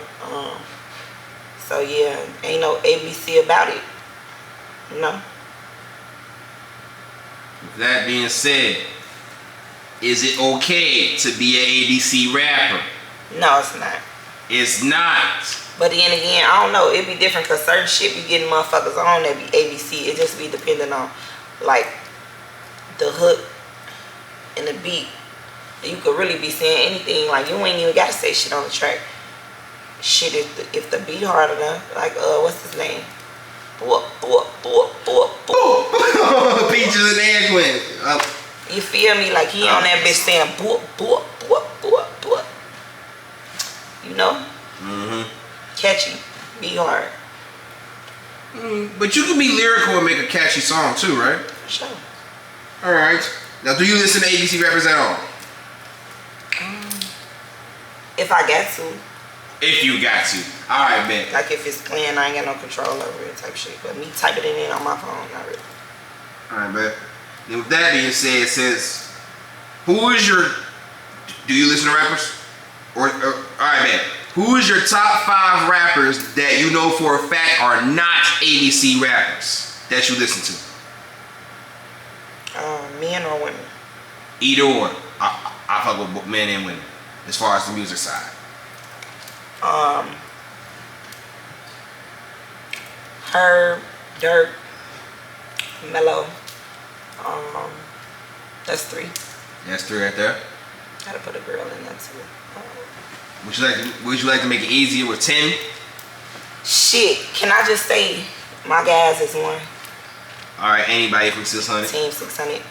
So yeah, ain't no ABC about it. No. With that being said, is it okay to be an ABC rapper? No, it's not. It's not. But then again, I don't know. It be different because certain shit be getting motherfuckers on that be ABC. It just be depending on like the hook and the beat. You could really be saying anything. Like, you ain't even gotta say shit on the track. Shit, if the beat hard enough, like what's his name? Peaches and Egg Twins. You feel me? Like, he on that bitch saying you know? Catchy, be hard. But you can be lyrical and make a catchy song too, right? Sure. Alright. Now, do you listen to ABC rappers at all? If I got to. If you got to. Alright, man. Like, if it's playing, I ain't got no control over it type shit. But me typing it in on my phone, not really. Alright, man. And with that being said, says, who is your... Do you listen to rappers? Alright, man. Who is your top 5 rappers that you know for a fact are not ABC rappers that you listen to? Men or women? Either or. I fuck with both men and women as far as the music side. Herb, Dirk, Mello. That's 3. That's 3 right there. Gotta put a girl in that too. Would you like to make it easier with 10? Shit, can I just say my guys is 1? Alright, anybody from 600? Team 600.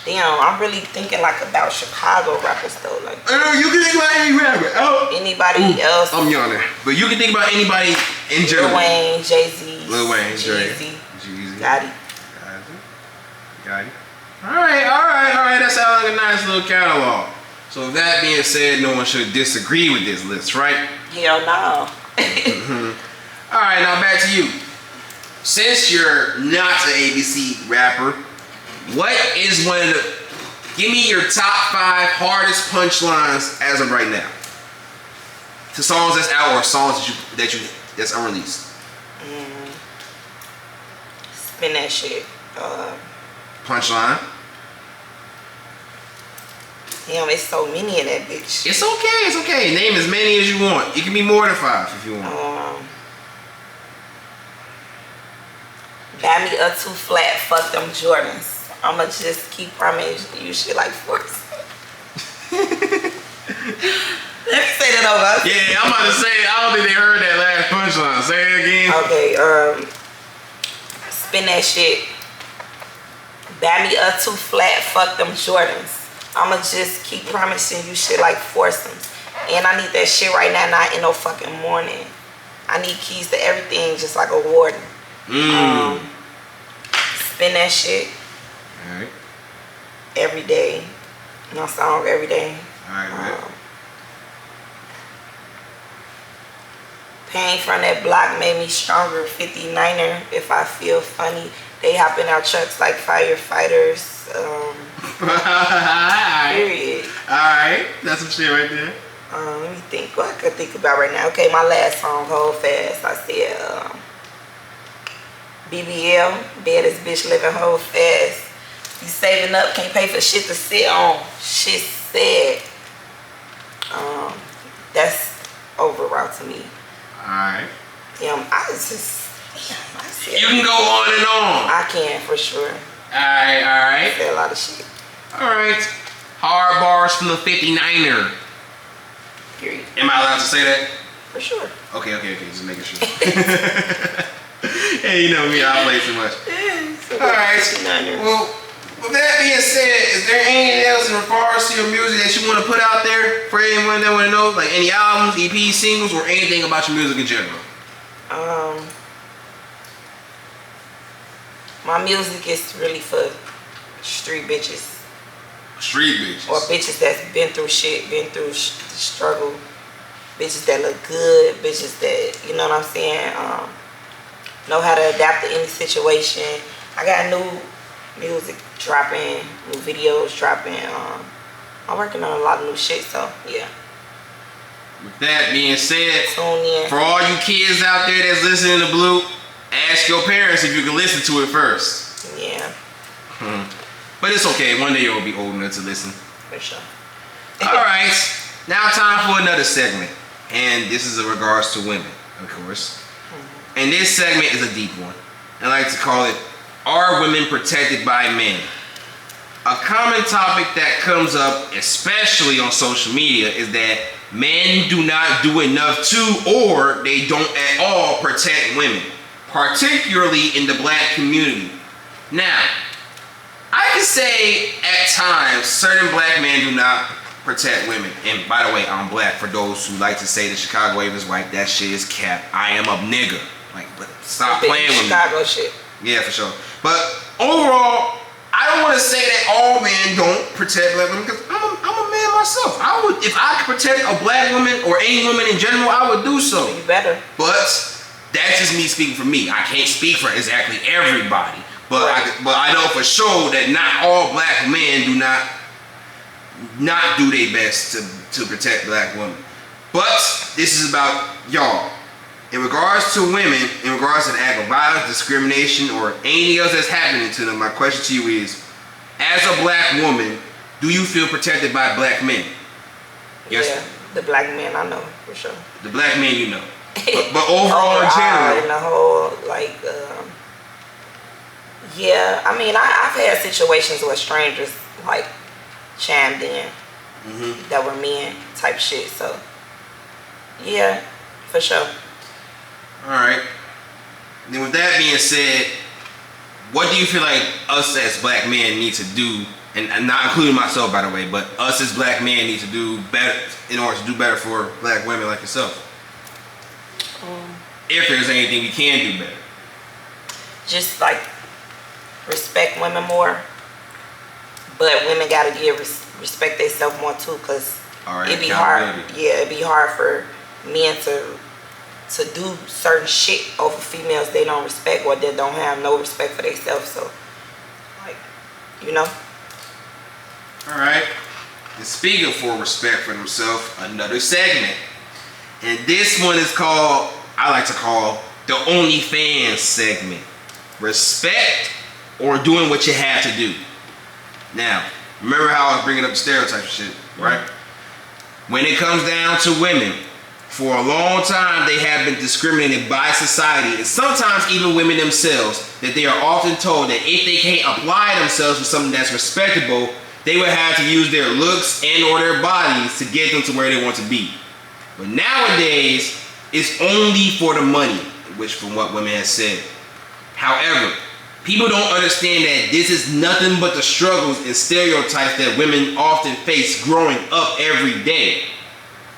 Damn, I'm really thinking like about Chicago rappers though. Like, You can think about any rapper. Anybody else? I'm yawning. But you can think about anybody in general. Lil Wayne, Jay-Z. Lil Wayne, Jeezy. Jeezy. Gotti. Alright. That sounds like a nice little catalog. So with that being said, no one should disagree with this list, right? Hell no. Alright, now back to you. Since you're not an ABC rapper, what is one of the... Give me your top 5 hardest punchlines as of right now. To songs that's out or songs that's unreleased. Spin that shit. Punchline. Damn, it's so many in that bitch. It's okay. Name as many as you want. It can be more than 5 if you want. Buy me a 2 flat, fuck them Jordans. I'ma just keep promising you shit like force. Let me say that over. Yeah, I'm about to say, I don't think they heard that last punchline. Say it again. Okay, spin that shit. Buy me a 2 flat, fuck them Jordans. I'ma just keep promising you shit like foursomes. And I need that shit right now, not in no fucking morning. I need keys to everything, just like a warden. Spin that shit. Alright. Every day. My song every day. Alright, Pain from that block made me stronger. 59er. If I feel funny, they hop in our trucks like firefighters. Period. Alright. That's some shit right there. Let me think. What I could think about right now. Okay, my last song, Hold Fast. I said, BBL, baddest bitch living hold fast. You saving up, can't pay for shit to sit on. Shit said. That's over route to me. Alright. Damn, I said, You can go on and on. I can for sure. Alright. I said a lot of shit. Alright. Hard bars from the 59er. Period. Am I allowed to say that? For sure. Okay. Just making sure. Hey, you know me, I play too much. Alright. Well, with that being said, is there anything else in regards to your music that you want to put out there for anyone that want to know? Like any albums, EPs, singles, or anything about your music in general? My music is really for street bitches. Street bitches. Or bitches that's been through shit, been through struggle. Bitches that look good, bitches that, you know what I'm saying, know how to adapt to any situation. I got new music dropping, new videos dropping. I'm working on a lot of new shit, so yeah. With that being said, Tune in. for all you kids out there that's listening to Blue, ask your parents if you can listen to it first. Yeah. But it's okay, one day you'll be old enough to listen. For sure. Alright, now time for another segment. And this is in regards to women, of course. And this segment is a deep one. I like to call it, Are Women Protected by Men? A common topic that comes up, especially on social media, is that men do not do enough to, or they don't at all protect women, particularly in the black community. Now, I can say at times certain black men do not protect women. And by the way, I'm black. For those who like to say the Chicago wave is white, that shit is cap. I am a nigga. Like, stop playing with me. Chicago shit. Yeah, for sure. But overall, I don't want to say that all men don't protect black women, because I'm a man myself. I would, if I could protect a black woman or any woman in general, I would do so. You better. But that's just me speaking for me. I can't speak for exactly everybody. But I know for sure that not all black men do not do their best to protect black women. But this is about y'all. In regards to women, in regards to the act of violence, discrimination, or anything else that's happening to them, my question to you is, as a black woman, do you feel protected by black men? Yes. Yeah, the black men I know, for sure. The black men you know. But overall in general. In the whole, like, yeah, I mean, I've had situations where strangers, like, chimed in that were men type shit, so, yeah, for sure. Alright. Then with that being said, what do you feel like us as black men need to do, and not including myself, by the way, but us as black men need to do better in order to do better for black women like yourself? If there's anything we can do better. Just like respect women more, but women gotta give respect themselves more too, cause it'd be hard. Yeah, it'd be hard for men to do certain shit over females they don't respect or that don't have no respect for themselves. So, like, you know. All right. And speaking for respect for themselves, another segment, and this one is called, I like to call, the OnlyFans segment. Respect or doing what you have to do. Now, remember how I was bringing up the stereotype shit, right? When it comes down to women, for a long time they have been discriminated by society, and sometimes even women themselves, that they are often told that if they can't apply themselves for something that's respectable, they would have to use their looks and or their bodies to get them to where they want to be. But nowadays, it's only for the money, which from what women have said. However, people don't understand that this is nothing but the struggles and stereotypes that women often face growing up every day.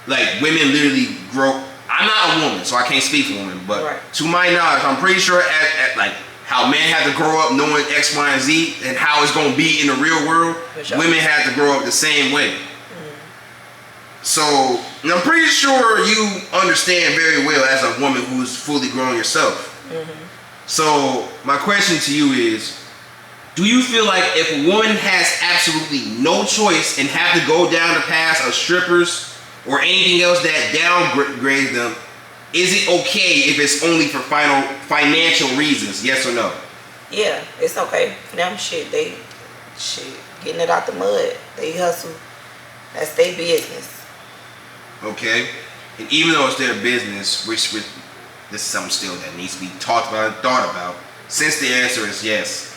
Like, women literally grow. I'm not a woman, so I can't speak for women, but to my knowledge, I'm pretty sure at like how men have to grow up knowing X, Y, and Z and how it's going to be in the real world, women have to grow up the same way. So, and I'm pretty sure you understand very well as a woman who's fully grown yourself. So, my question to you is, do you feel like if a woman has absolutely no choice and have to go down the path of strippers or anything else that downgrades them, is it okay if it's only for financial reasons? Yes or no? Yeah, it's okay for them. They getting it out the mud. They hustle. That's their business. Okay, and even though it's their business, which this is something still that needs to be talked about and thought about, since the answer is yes,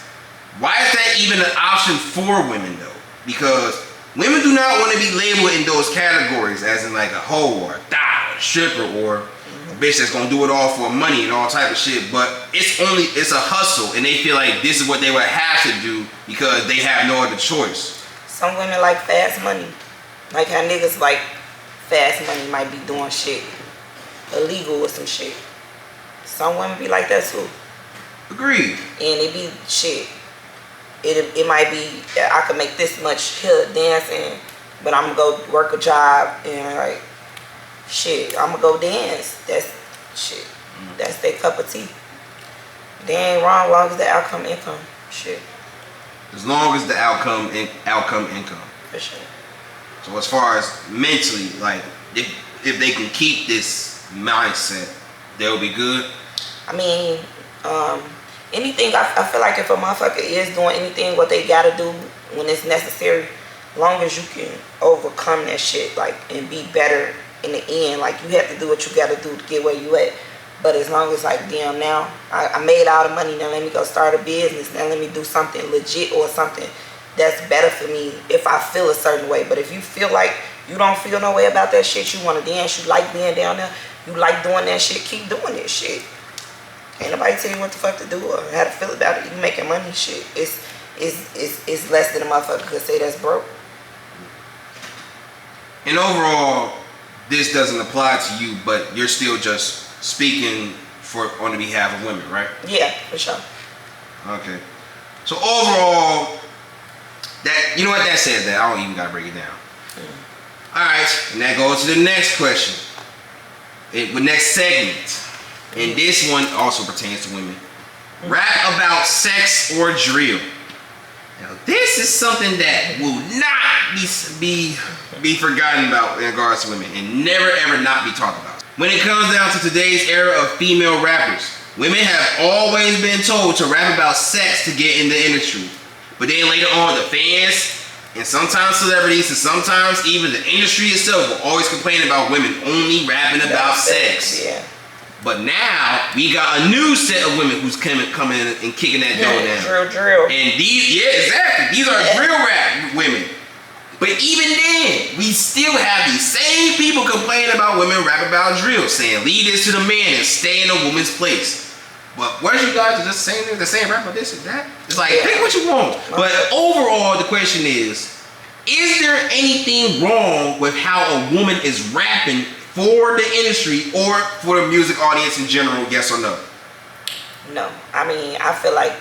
why is that even an option for women though? Because women do not want to be labeled in those categories, as in like a hoe or a thot or a stripper or a bitch that's gonna do it all for money and all type of shit. But it's a hustle, and they feel like this is what they would have to do because they have no other choice. Some women like fast money, like how niggas like fast money might be doing shit illegal or some shit. Some women be like that too. Agreed. And it be shit. It might be that I could make this much here dancing, but I'm gonna go work a job and like shit, I'm gonna go dance. That's shit. That's their cup of tea. They ain't wrong as long as the outcome income. Shit. As long as the outcome income. For sure. So as far as mentally, like if they can keep this mindset, they'll be good. I mean, anything, I feel like if a motherfucker is doing anything what they gotta do when it's necessary, long as you can overcome that shit, like, and be better in the end, like, you have to do what you gotta do to get where you at. But as long as, like, damn, now I made all the money, now let me go start a business, now let me do something legit or something that's better for me if I feel a certain way. But if you feel like you don't feel no way about that shit, you want to dance, you like being down there, you like doing that shit, keep doing that shit. Ain't nobody tell you what the fuck to do or how to feel about it. You making money, shit. It's less than a motherfucker could say that's broke. And overall, this doesn't apply to you, but you're still just speaking on the behalf of women, right? Yeah, for sure. Okay. So overall, that, you know what, that says that. I don't even gotta break it down. Alright, and that goes to the next question. The next segment. And this one also pertains to women. Rap about sex or drill. Now, this is something that will not be forgotten about in regards to women, and never ever not be talked about. When it comes down to today's era of female rappers, women have always been told to rap about sex to get in the industry. But then later on, the fans, and sometimes celebrities, and sometimes even the industry itself will always complain about women only rapping about sex. Yeah. But now, we got a new set of women who's coming in and kicking that door down. Drill. And these, yeah, exactly. These are drill rap women. But even then, we still have these same people complaining about women rap about drill, saying leave this to the man and stay in a woman's place. But what you guys are just saying the same rap about this and that? It's like, pick what you want. But overall, the question is there anything wrong with how a woman is rapping for the industry or for the music audience in general, yes or no? No. I mean, I feel like,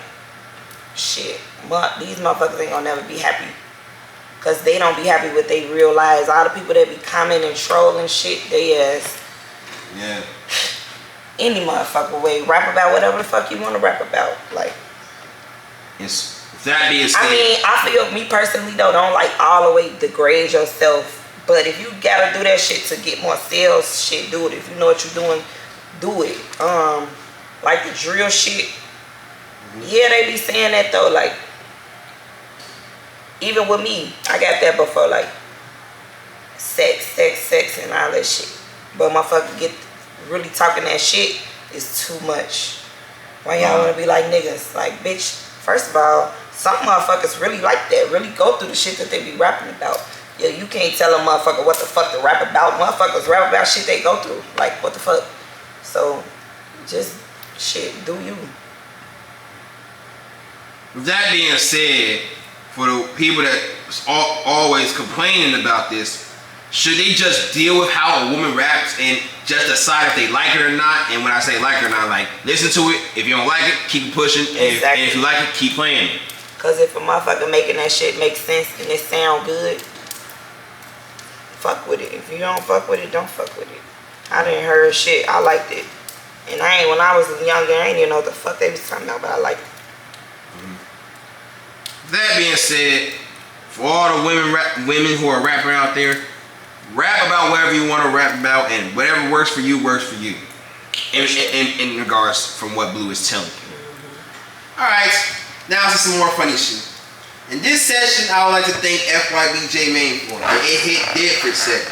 shit, these motherfuckers ain't gonna never be happy. Because they don't be happy with their real lives. All the people that be commenting, trolling shit, they ass. Yeah. Any motherfucker way. Rap about whatever the fuck you want to rap about. Like. That being said. I mean, I feel, me personally though, don't like all the way degrade yourself. But if you gotta do that shit to get more sales, shit, do it. If you know what you're doing, do it. Like the drill shit. Yeah, they be saying that though. Like, even with me, I got that before. Like, sex, and all that shit. But motherfucker get really talking that shit is too much. Why y'all wanna be like niggas? Like, bitch, first of all, some motherfuckers really like that, really go through the shit that they be rapping about. Yeah, you can't tell a motherfucker what the fuck to rap about. Motherfuckers rap about shit they go through. Like, what the fuck? So, just shit, do you. With that being said, for the people that always complaining about this, should they just deal with how a woman raps and just decide if they like it or not? And when I say like it or not, like, listen to it. If you don't like it, keep it pushing. And if you like it, keep playing it. Because if a motherfucker making that shit make sense and it sound good, fuck with it. If you don't fuck with it, don't fuck with it. I didn't hear shit. I liked it. And when I was younger, I ain't even know what the fuck they was talking about, but I liked it. That being said, for all the women who are rapping out there, rap about whatever you want to rap about, and whatever works for you, works for you. In regards from what Blue is telling you. Alright, now to some more funny shit. In this session, I would like to thank FYBJ Main for it hit different set.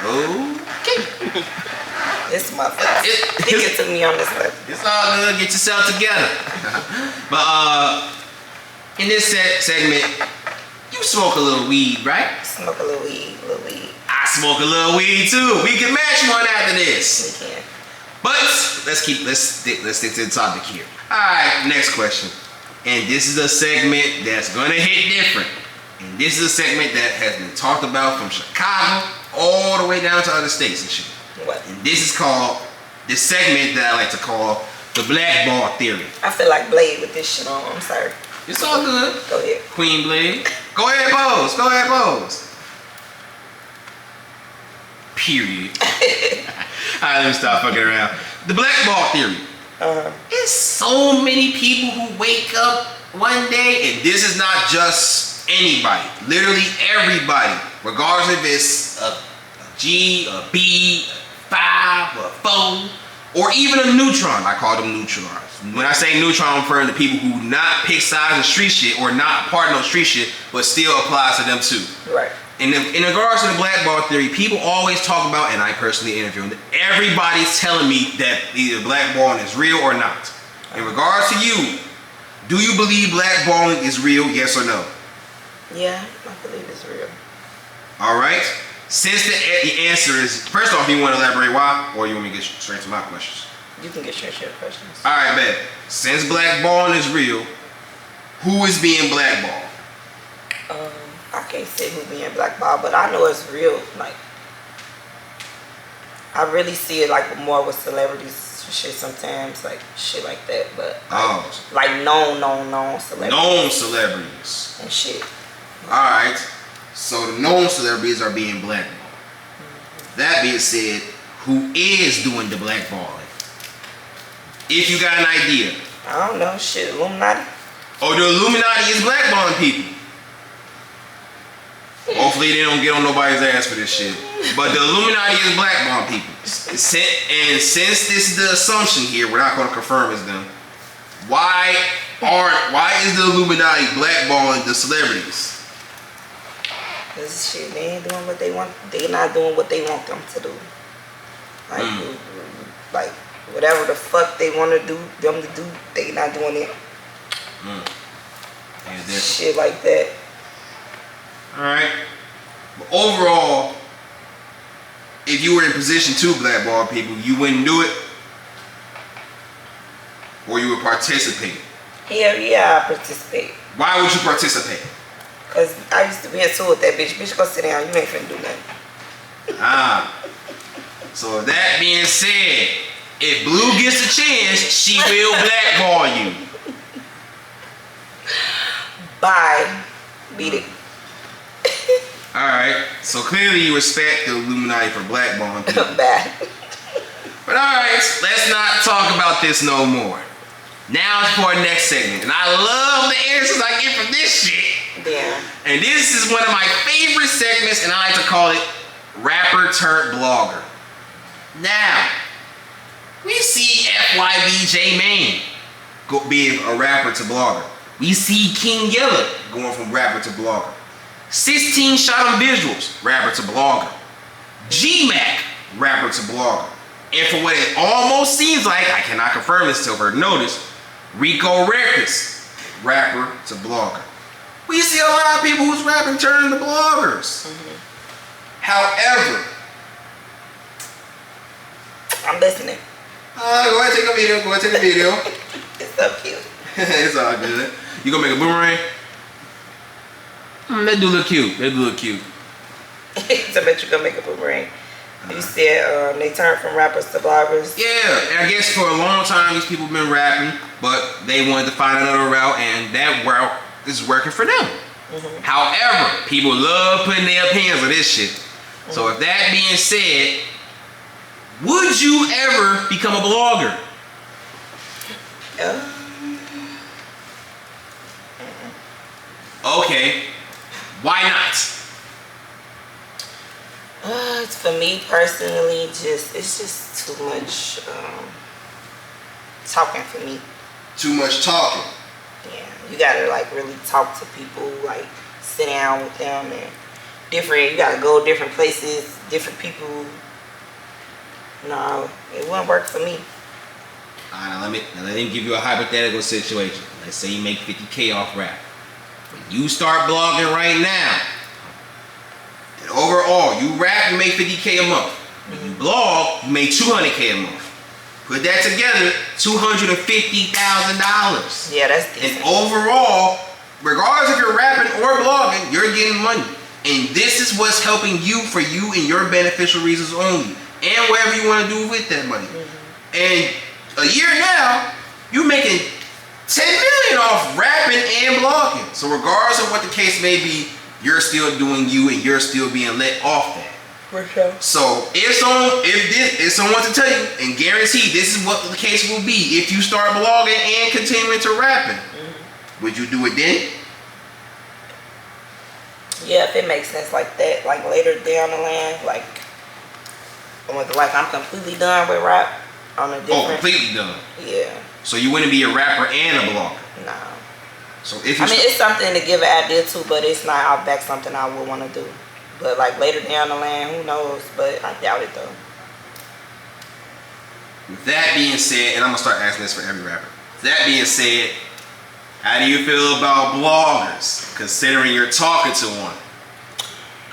Okay. This motherfucker. He get to me on this level. It's all good. Get yourself together. But in this segment, you smoke a little weed, right? Smoke a little weed, I smoke a little weed too. We can match one after this. We can. But let's stick to the topic here. All right, next question. And this is a segment that's gonna hit different. And this is a segment that has been talked about from Chicago all the way down to other states and shit. What? And this is called this segment that I like to call the blackball theory. I feel like Blade with this shit on. I'm sorry. It's all good. Go ahead. Queen Blade. Go ahead, pose. Go ahead, pose. Period. Alright, let me stop fucking around. The blackball theory. It's so many people who wake up one day, and this is not just anybody. Literally everybody. Regardless if it's a G, a B, a 5, or a 4, or even a neutron. I call them neutrons. When I say neutron, I'm referring to people who not pick sides of street shit or not part of no street shit, but still applies to them too. Right. In regards to the blackball theory, people always talk about, and I personally interview them, everybody's telling me that either blackballing is real or not. In regards to you, do you believe blackballing is real, yes or no? Yeah, I believe it's real. Alright. Since the answer is, first off, you want to elaborate why, or you want me to get straight to my questions? You can get straight to your questions. Alright, bet. Since blackballing is real, who is being blackballed? I can't say who's being blackballed, but I know it's real. Like, I really see it like more with celebrities shit sometimes, like shit like that. But like known celebrities. Known celebrities. And shit. Alright. So the known celebrities are being blackballed. That being said, who is doing the blackballing? If you got an idea. I don't know, shit, Illuminati. Oh, the Illuminati is blackballing people. Hopefully they don't get on nobody's ass for this shit. But the Illuminati is blackballing people. And since this is the assumption here, we're not going to confirm it's them. Why is the Illuminati blackballing the celebrities? Cause shit, they ain't doing what they want. They not doing what they want them to do. Like, like whatever the fuck they want to do, them to do, they not doing it. Shit like that. Alright. But overall, if you were in position to blackball people, you wouldn't do it? Or you would participate? Hell yeah, I participate. Why would you participate? Cause I used to be into with that bitch. Bitch, go sit down. You ain't finna do nothing. So with that being said, if Blue gets a chance, she will blackball you. Bye. Beat it. Alright, so clearly you respect the Illuminati for blackballing people. Bad. But alright, let's not talk about this no more. Now it's for our next segment. And I love the answers I get from this shit. Damn. And this is one of my favorite segments, and I like to call it Rapper Turned Blogger. Now, we see FYBJ Mane being a rapper to blogger. We see King Yella going from rapper to blogger. 16 Shot on Visuals, rapper to blogger. G-Mac, rapper to blogger. And for what it almost seems like, I cannot confirm this till further notice, Rico Reckless, rapper to blogger. We see a lot of people who's rapping turning to bloggers. However, I'm listening. go ahead, take a video. Go ahead, take a video. It's so cute. It's all good. You gonna make a boomerang? They do look cute. They do look cute. So I bet you gonna make a boomerang. You said they turned from rappers to bloggers. Yeah, and I guess for a long time these people have been rapping, but they wanted to find another route, and that route is working for them. However, people love putting their opinions on this shit. So with that being said, would you ever become a blogger? Okay, why not? It's for me personally, it's just too much talking for me. Too much talking. Yeah, you gotta like really talk to people, like sit down with them and different. You gotta go different places, different people. No, it wouldn't work for me. Alright, now let me give you a hypothetical situation. Let's say you make 50K off rap. When you start blogging right now, and overall, you rap, you make 50K a month. When you blog, you make 200K a month. Put that together, $250,000. Yeah, that's decent. And overall, regardless if you're rapping or blogging, you're getting money. And this is what's helping you for you and your beneficial reasons only. And whatever you want to do with that money. And a year now, you're making $10 million off rapping and blogging. So regardless of what the case may be, you're still doing you and you're still being let off that. For sure. So if someone to tell you and guarantee this is what the case will be if you start blogging and continuing to rapping, would you do it then? Yeah, if it makes sense like that, like later down the line, like I'm completely done with rap on a different. Oh, completely done. Yeah. So you wouldn't be a rapper and a blogger. No. So if you it's something to give an idea to, but it's not out back something I would want to do. But like later down the line, who knows? But I doubt it though. With that being said, and I'm gonna start asking this for every rapper. With that being said, how do you feel about bloggers, considering you're talking to one?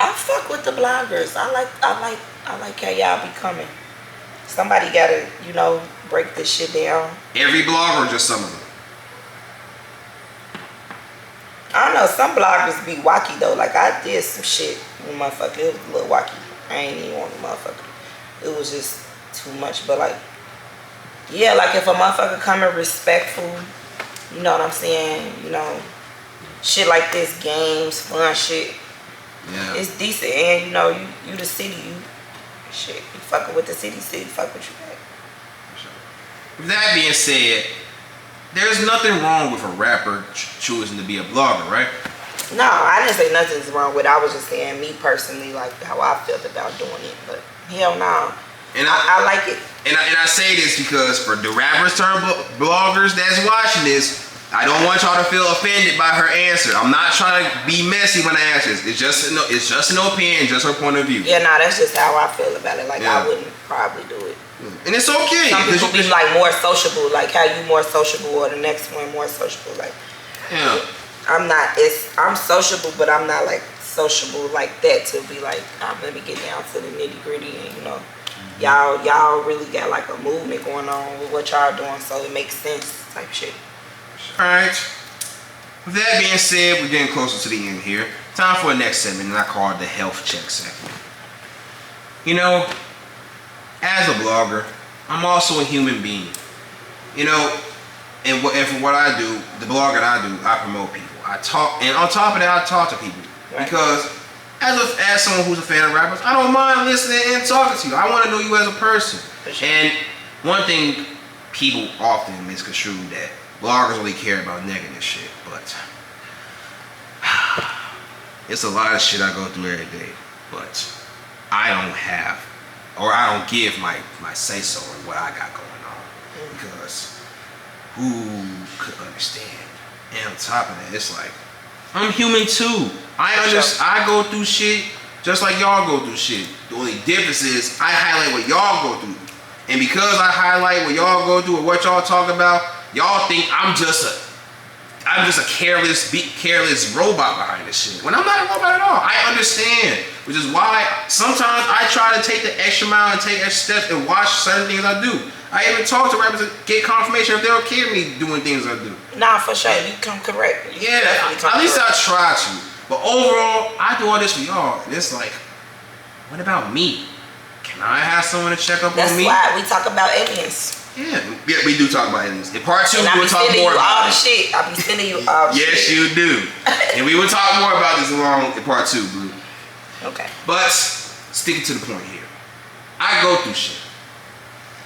I fuck with the bloggers. I like how y'all be coming. Somebody gotta, break this shit down. Every blogger or just some of them? I don't know, some bloggers be wacky though. Like I did some shit with motherfucker. It was a little wacky. I ain't even want the motherfucker. It was just too much. But like, yeah, like if a motherfucker coming respectful, you know what I'm saying? Shit like this, games, fun shit. Yeah. It's decent, and you the city, you fucking with the city fuck with you back. With that being said, there's nothing wrong with a rapper choosing to be a blogger, right? No, I didn't say nothing's wrong with it. I was just saying me personally, like how I felt about doing it. But hell no. And I like it. And I say this because for the rappers turned bloggers that's watching this, I don't want y'all to feel offended by her answer. I'm not trying to be messy when I ask this. It's just an opinion, just her point of view. Yeah, no, that's just how I feel about it. Like I wouldn't probably do it. And it's okay. Some people be like more sociable, like how you more sociable or the next one more sociable. Like I'm sociable, but I'm not like sociable like that to be like, let me get down to the nitty gritty and Y'all really got like a movement going on with what y'all doing, so it makes sense type shit. Alright. With that being said, we're getting closer to the end here. Time for the next segment, and I call it the health check segment. You know, as a blogger, I'm also a human being. You know, and for what I do, the blog that I do, I promote people. I talk, and on top of that, I talk to people. Right. Because as someone who's a fan of rappers, I don't mind listening and talking to you. I want to know you as a person. Sure. And one thing people often misconstrue that bloggers only care about negative shit, but it's a lot of shit I go through every day. But I don't have, or I don't give my say so on what I got going on, because who could understand? And on top of that, it's like, I'm human too. I go through shit just like y'all go through shit. The only difference is I highlight what y'all go through. And because I highlight what y'all go through or what y'all talk about, y'all think I'm just a careless robot behind this shit. When I'm not a robot at all. I understand. Which is why sometimes I try to take the extra mile and take extra steps and watch certain things I do. I even talk to rappers to get confirmation if they're okay with me doing things I do. Nah, for sure. You come correct. Yeah, at least I try to. But overall, I do all this for y'all. And it's like, what about me? Can I have someone to check up on me? That's why we talk about aliens. Yeah, we do talk about aliens. In part 2, we will talk more I about be sending you all the shit. I be sending you all the shit. Yes, you do. And we will talk more about this along in part 2, Blue. Okay. But sticking to the point here, I go through shit.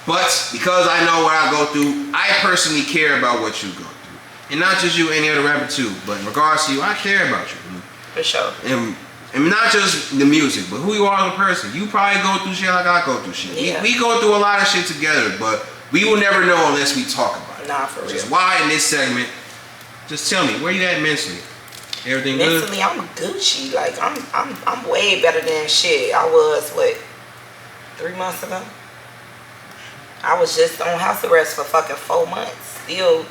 But because I know what I go through, I personally care about what you go through. And not just you, any other rapper too. But in regards to you, I care about you. For sure. And not just the music, but who you are as a person. You probably go through shit like I go through shit. Yeah. We go through a lot of shit together, but we will never know unless we talk about it. Nah, for real. Which is why in this segment, just tell me, where you at mentally? Everything good? Mentally, I'm Gucci. Like I'm way better than shit I was. What, 3 months ago? I was just on house arrest for fucking 4 months. Still,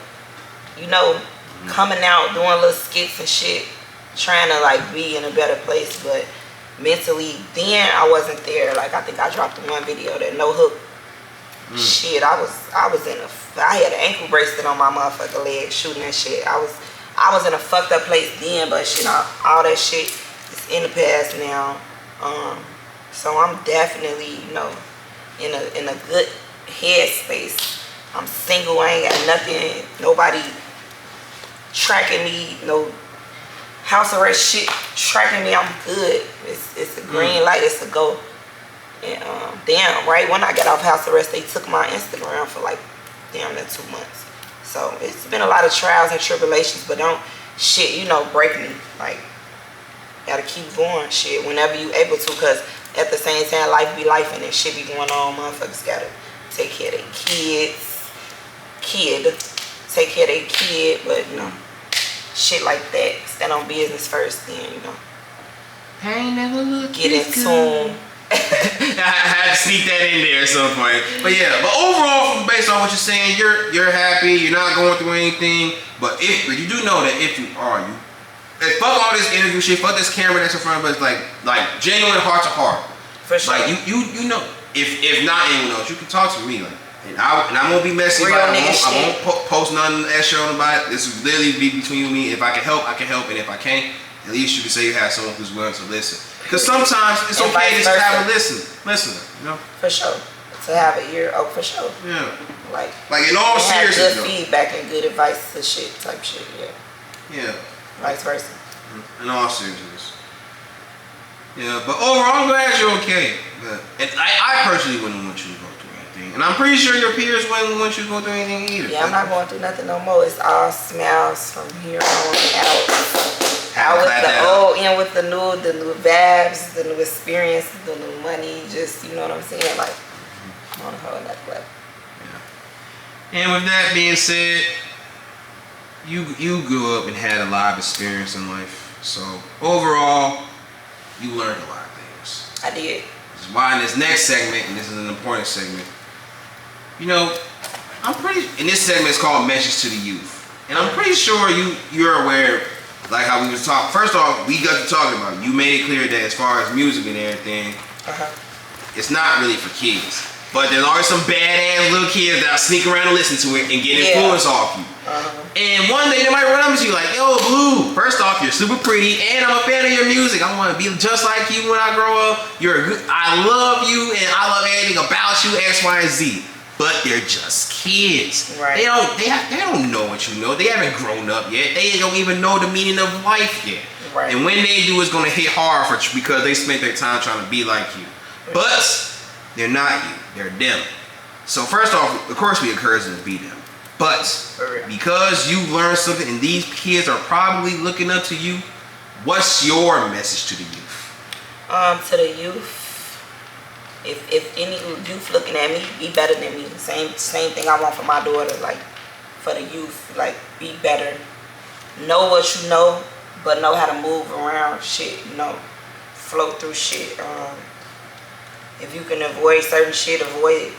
you know, coming out, doing little skits and shit, trying to like be in a better place. But mentally, then I wasn't there. Like I think I dropped one video that no hook. Shit, I was I had an ankle bracelet on my motherfucking leg shooting that shit. I was in a fucked up place then, but shit, all that shit is in the past now. So I'm definitely, you know, in a good headspace. I'm single. I ain't got nothing. Nobody tracking me. No house arrest shit tracking me. I'm good. It's a green light. It's a go. And damn, right when I got off house arrest, they took my Instagram for like damn near 2 months. So it's been a lot of trials and tribulations, but don't shit, you know, break me. Like, gotta keep going, shit, whenever you able to, cause at the same time, life be life and shit be going on. Motherfuckers gotta take care of their take care of their kid, but you know, shit like that. Stand on business first, then you know. Pain never look get in tune. I had to sneak that in there at some point. But yeah, but overall, based on what you're saying, you're happy, you're not going through anything. But you do know that if you are, fuck all this interview shit, fuck this camera that's in front of us, like genuine heart to heart. For sure. Like you know, if not anyone else, you can talk to me. Like, and I won't be messy about it. I won't post nothing extra on about it. This will literally be between you and me. If I can help, I can help, and if I can't, at least you can say you have someone who's willing to listen. Because sometimes it's okay to just have a listener, you know? For sure. To have an ear, for sure. Yeah. Like in all seriousness, good feedback and good advice to shit type shit, yeah. Yeah. Vice versa. In all seriousness. Yeah, but overall, I'm glad you're okay. And I personally wouldn't want you to go through anything. And I'm pretty sure your peers wouldn't want you to go through anything either. Yeah, I'm not going through nothing no more. It's all smiles from here on out. Out with the old, in with the new vibes, the new experience, the new money, just, you know what I'm saying? Like, on a whole nother level. Yeah. And with that being said, you grew up and had a lot of experience in life. So overall, you learned a lot of things. I did. This is why in this next segment, and this is an important segment, you know, and this segment is called Message to the Youth. And I'm pretty sure you're aware, like how we was talking. First off, we got to talking about it. You made it clear that as far as music and everything, it's not really for kids. But there's always some badass little kids that sneak around and listen to it and get influence off you. And one day they might run up to you like, yo, Blue, first off, you're super pretty and I'm a fan of your music. I want to be just like you when I grow up. I love you and I love everything about you, X, Y, and Z. But they're just kids. Right. They don't know what you know. They haven't grown up yet. They don't even know the meaning of life yet. Right. And when they do, it's gonna hit hard because they spent their time trying to be like you. But they're not you. They're them. So first off, of course we encourage them to be them. But because you learned something and these kids are probably looking up to you, what's your message to the youth? To the youth, if any youth looking at me, be better than me. Same thing I want for my daughter. Like for the youth, like be better. Know what you know, but know how to move around shit. You know, flow through shit. If you can avoid certain shit, avoid it.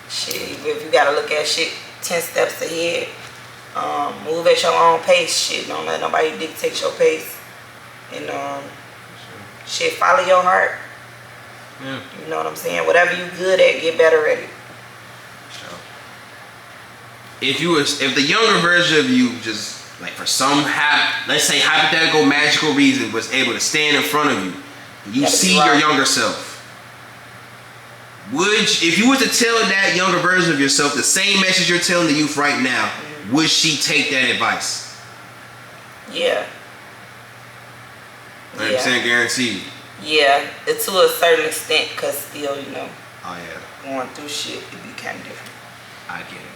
Shit, if you gotta look at shit 10 steps ahead, move at your own pace. Shit, don't let nobody dictate your pace. And shit, follow your heart. Yeah. You know what I'm saying? Whatever you good at, get better at it. So, if the younger version of you just like for some let's say hypothetical magical reason was able to stand in front of you, you see your younger self. If you were to tell that younger version of yourself the same message you're telling the youth right now, would she take that advice? Yeah. 100% guaranteed. Yeah, to a certain extent, because still, you know, Oh yeah. going through shit, it'd be kind of different. I get it.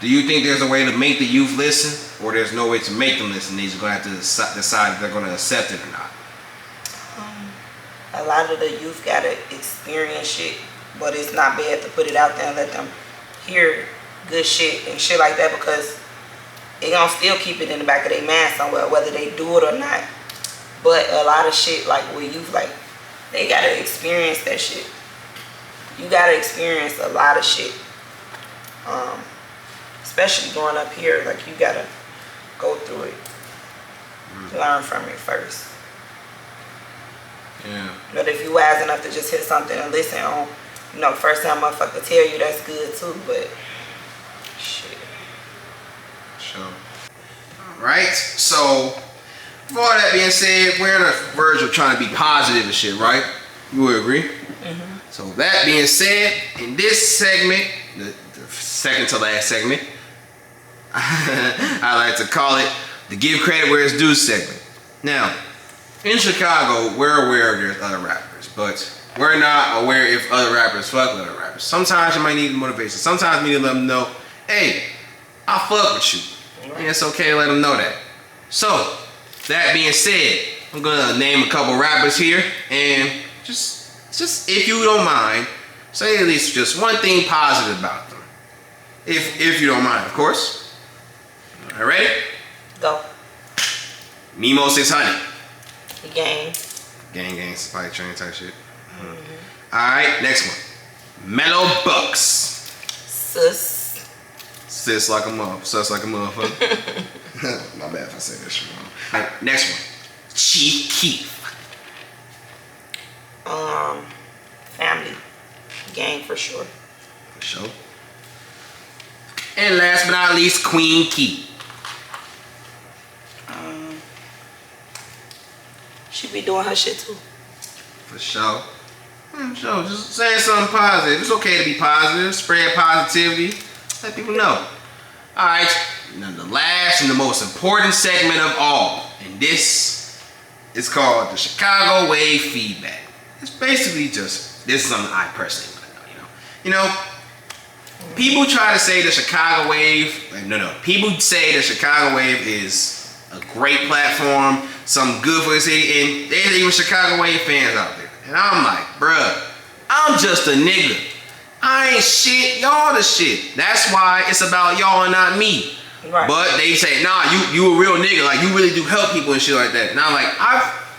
Do you think there's a way to make the youth listen, or there's no way to make them listen? They're just gonna have to decide if they're gonna accept it or not. A lot of the youth gotta experience shit, but it's not bad to put it out there and let them hear good shit and shit like that, because they gonna still keep it in the back of their mind somewhere, whether they do it or not. But a lot of shit, like with youth, like they gotta experience that shit. You gotta experience a lot of shit, especially growing up here. Like you gotta go through it, learn from it first. Yeah. But if you wise enough to just hit something and listen on, you know, first time motherfucker tell you, that's good too. But shit. Sure. All right. So, with all that being said, we're on the verge of trying to be positive and shit, right? You would agree? Mm-hmm. So, that being said, in this segment, the second to last segment, I like to call it the Give Credit Where It's Due segment. Now, in Chicago, we're aware there's other rappers, but we're not aware if other rappers fuck with other rappers. Sometimes you might need motivation. Sometimes you need to let them know, hey, I fuck with you. And it's okay to let them know that. So, that being said, I'm gonna name a couple rappers here, and just if you don't mind, say at least just one thing positive about them. If you don't mind, of course. All right, ready? Go. Mimo 600. Gang. Gang, spike train type shit. Mm-hmm. All right, next one. Mello Buckzz. Sis like a motherfucker. My bad if I say this wrong. All right, next one. Chief Keef. Family. Gang for sure. For sure. And last but not least, Queen Key. She be doing her shit too. For sure. Sure. Just saying something positive. It's okay to be positive. Spread positivity. Let people know. Alright. Now the last and the most important segment of all. And this is called the Chicago Wave Feedback. It's basically just, this is something I personally want to know, you know. People try to say the Chicago Wave, people say the Chicago Wave is a great platform, something good for the city, and there's even Chicago Wave fans out there. And I'm like, bruh, I'm just a nigga. I ain't shit, y'all the shit. That's why it's about y'all and not me. Right. But they say, nah, you a real nigga, like you really do help people and shit like that. And I'm like,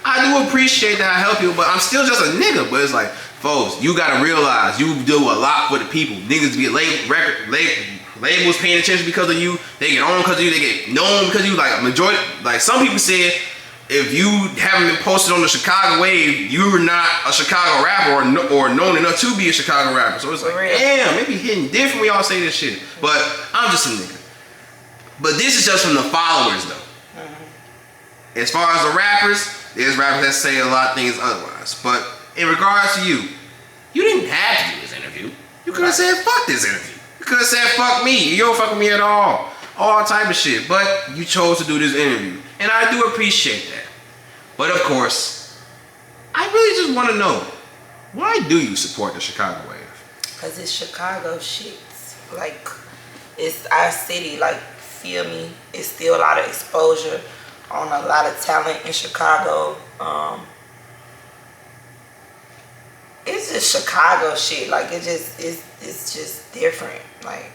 I do appreciate that I help people, but I'm still just a nigga. But it's like, folks, you gotta realize you do a lot for the people. Niggas get labels paying attention because of you. They get on because of you. They get known because of you. Like majority, like some people said, if you haven't been posted on the Chicago wave, you're not a Chicago rapper or known enough to be a Chicago rapper. So it's like, damn, maybe hitting different when y'all say this shit. But I'm just a nigga. But this is just from the followers though. As far as the rappers, there's rappers that say a lot of things otherwise. But in regards to you didn't have to do this interview. You could have said, fuck this interview. You could have said, fuck me. You don't fuck with me at all. All type of shit. But you chose to do this interview. And I do appreciate that. But of course, I really just want to know, why do you support the Chicago wave? Because it's Chicago shit. Like, it's our city. Like, feel me? It's still a lot of exposure on a lot of talent in Chicago. It's just Chicago shit. Like, it's just different. Like,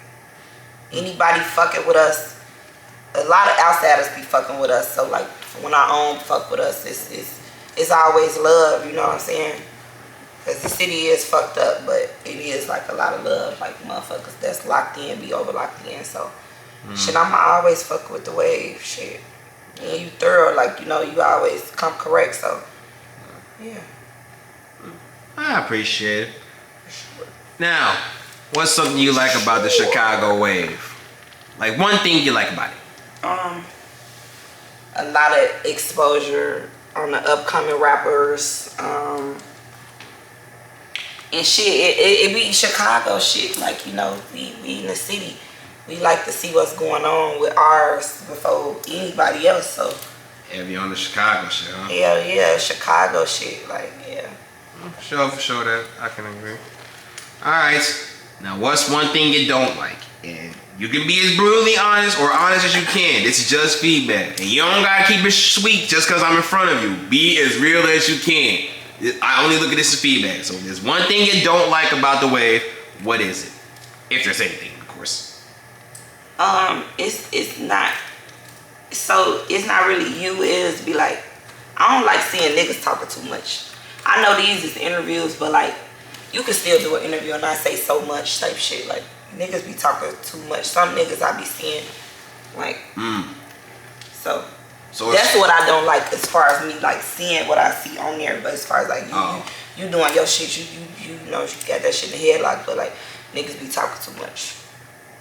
anybody fucking with us, a lot of outsiders be fucking with us. So like, when our own fuck with us, it's always love. You know what I'm saying? Cause the city is fucked up, but it is like a lot of love. Like motherfuckers that's locked in be over locked in. So shit, I'ma always fuck with the wave. Shit, and you thorough. Like, you know, you always come correct. So yeah, I appreciate it. Now, what's something you like about the Chicago wave? Like one thing you like about it? A lot of exposure on the upcoming rappers. And shit, it be Chicago shit. Like, you know, we in the city. We like to see what's going on with ours before anybody else. So Heavy on the Chicago shit, huh? yeah, Chicago shit. Like, yeah. For sure that I can agree. Alright. Now what's one thing you don't like? And you can be as brutally honest or honest as you can. This is just feedback. And you don't gotta keep it sweet just cause I'm in front of you. Be as real as you can. I only look at this as feedback. So if there's one thing you don't like about the wave, what is it? If there's anything, of course. It's not. So it's not really you. Is be like, I don't like seeing niggas talking too much. I know these is interviews, but like, you can still do an interview and not say so much type shit. Like, niggas be talking too much. Some niggas I be seeing, like, so that's what I don't like as far as me like seeing what I see on there. But as far as like you doing your shit, you know you got that shit in the headlock. But like, niggas be talking too much.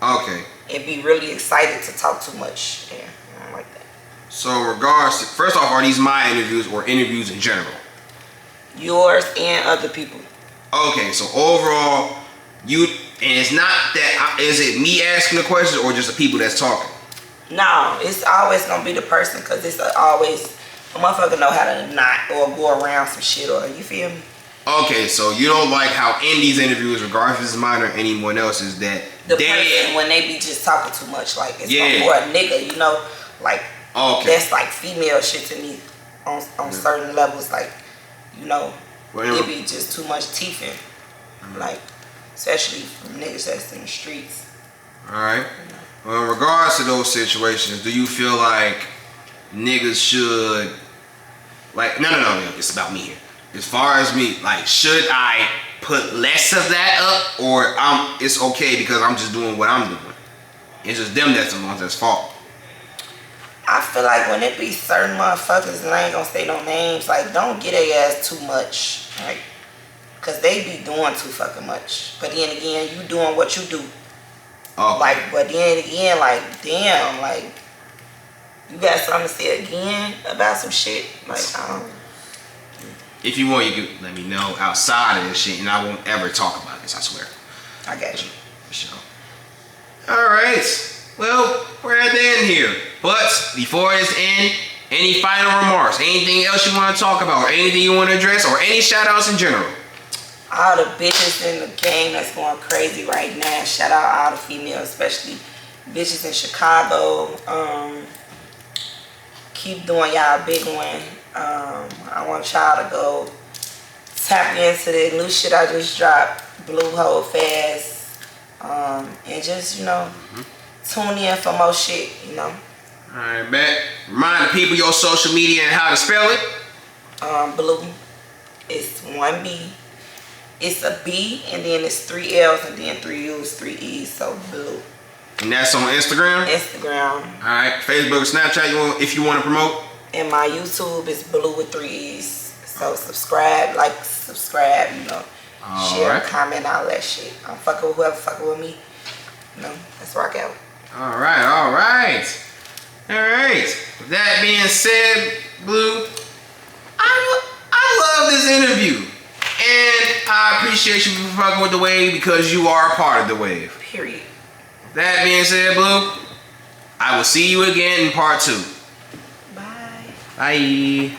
Okay. And be really excited to talk too much. Yeah, I don't like that. So in regards to, first off, are these my interviews or interviews in general? Yours and other people. Okay, so overall, and it's not that, is it me asking the questions or just the people that's talking? No, it's always gonna be the person, cause it's always a motherfucker know how to not or go around some shit, or you feel me? Okay, so you don't like how in these interviews, regardless if it's mine or anyone else's, that the person when they be just talking too much, like it's more a nigga, you know, like that's like female shit to me on certain levels, like, you know, it be just too much teeth in, like, especially from niggas that's in the streets. All right. Well, in regards to those situations, do you feel like niggas should, like, no, it's about me here. As far as me, like, should I put less of that up, or it's okay because I'm just doing what I'm doing? It's just them that's the ones that's fault. I feel like when it be certain motherfuckers, and I ain't gonna say no names, like, don't get their ass too much, like, cause they be doing too fucking much. But then again, you doing what you do. Okay. Like, but then again, like, damn, like, you got something to say again about some shit? Like, I don't. If you want, you can let me know outside of this shit, and I won't ever talk about this, I swear. I got you. For sure. Alright. Well, we're at the end here. But before this end, any final remarks? Anything else you want to talk about? Or anything you want to address? Or any shout outs in general? All the bitches in the game that's going crazy right now. Shout out all the females, especially bitches in Chicago. Keep doing y'all big one. I want y'all to go tap into the new shit I just dropped, Blueee fast, and just, you know, tune in for more shit, you know. Alright, bet. Remind the people your social media and how to spell it. Blueee. It's 1 B. It's a B, and then it's 3 L's, and then 3 U's, 3 E's, so Blueee. And that's on Instagram? Instagram. Alright, Facebook, Snapchat, if you want to promote? And my YouTube is Blue with 3 E's. So subscribe, like, subscribe, you know. Share, comment, all that shit. I'm fucking with whoever fucking with me. You know, let's rock out. All right. With that being said, Blue, I love this interview. And I appreciate you for fucking with the wave because you are a part of the wave. Period. With that being said, Blue, I will see you again in part 2. Bye. Bye.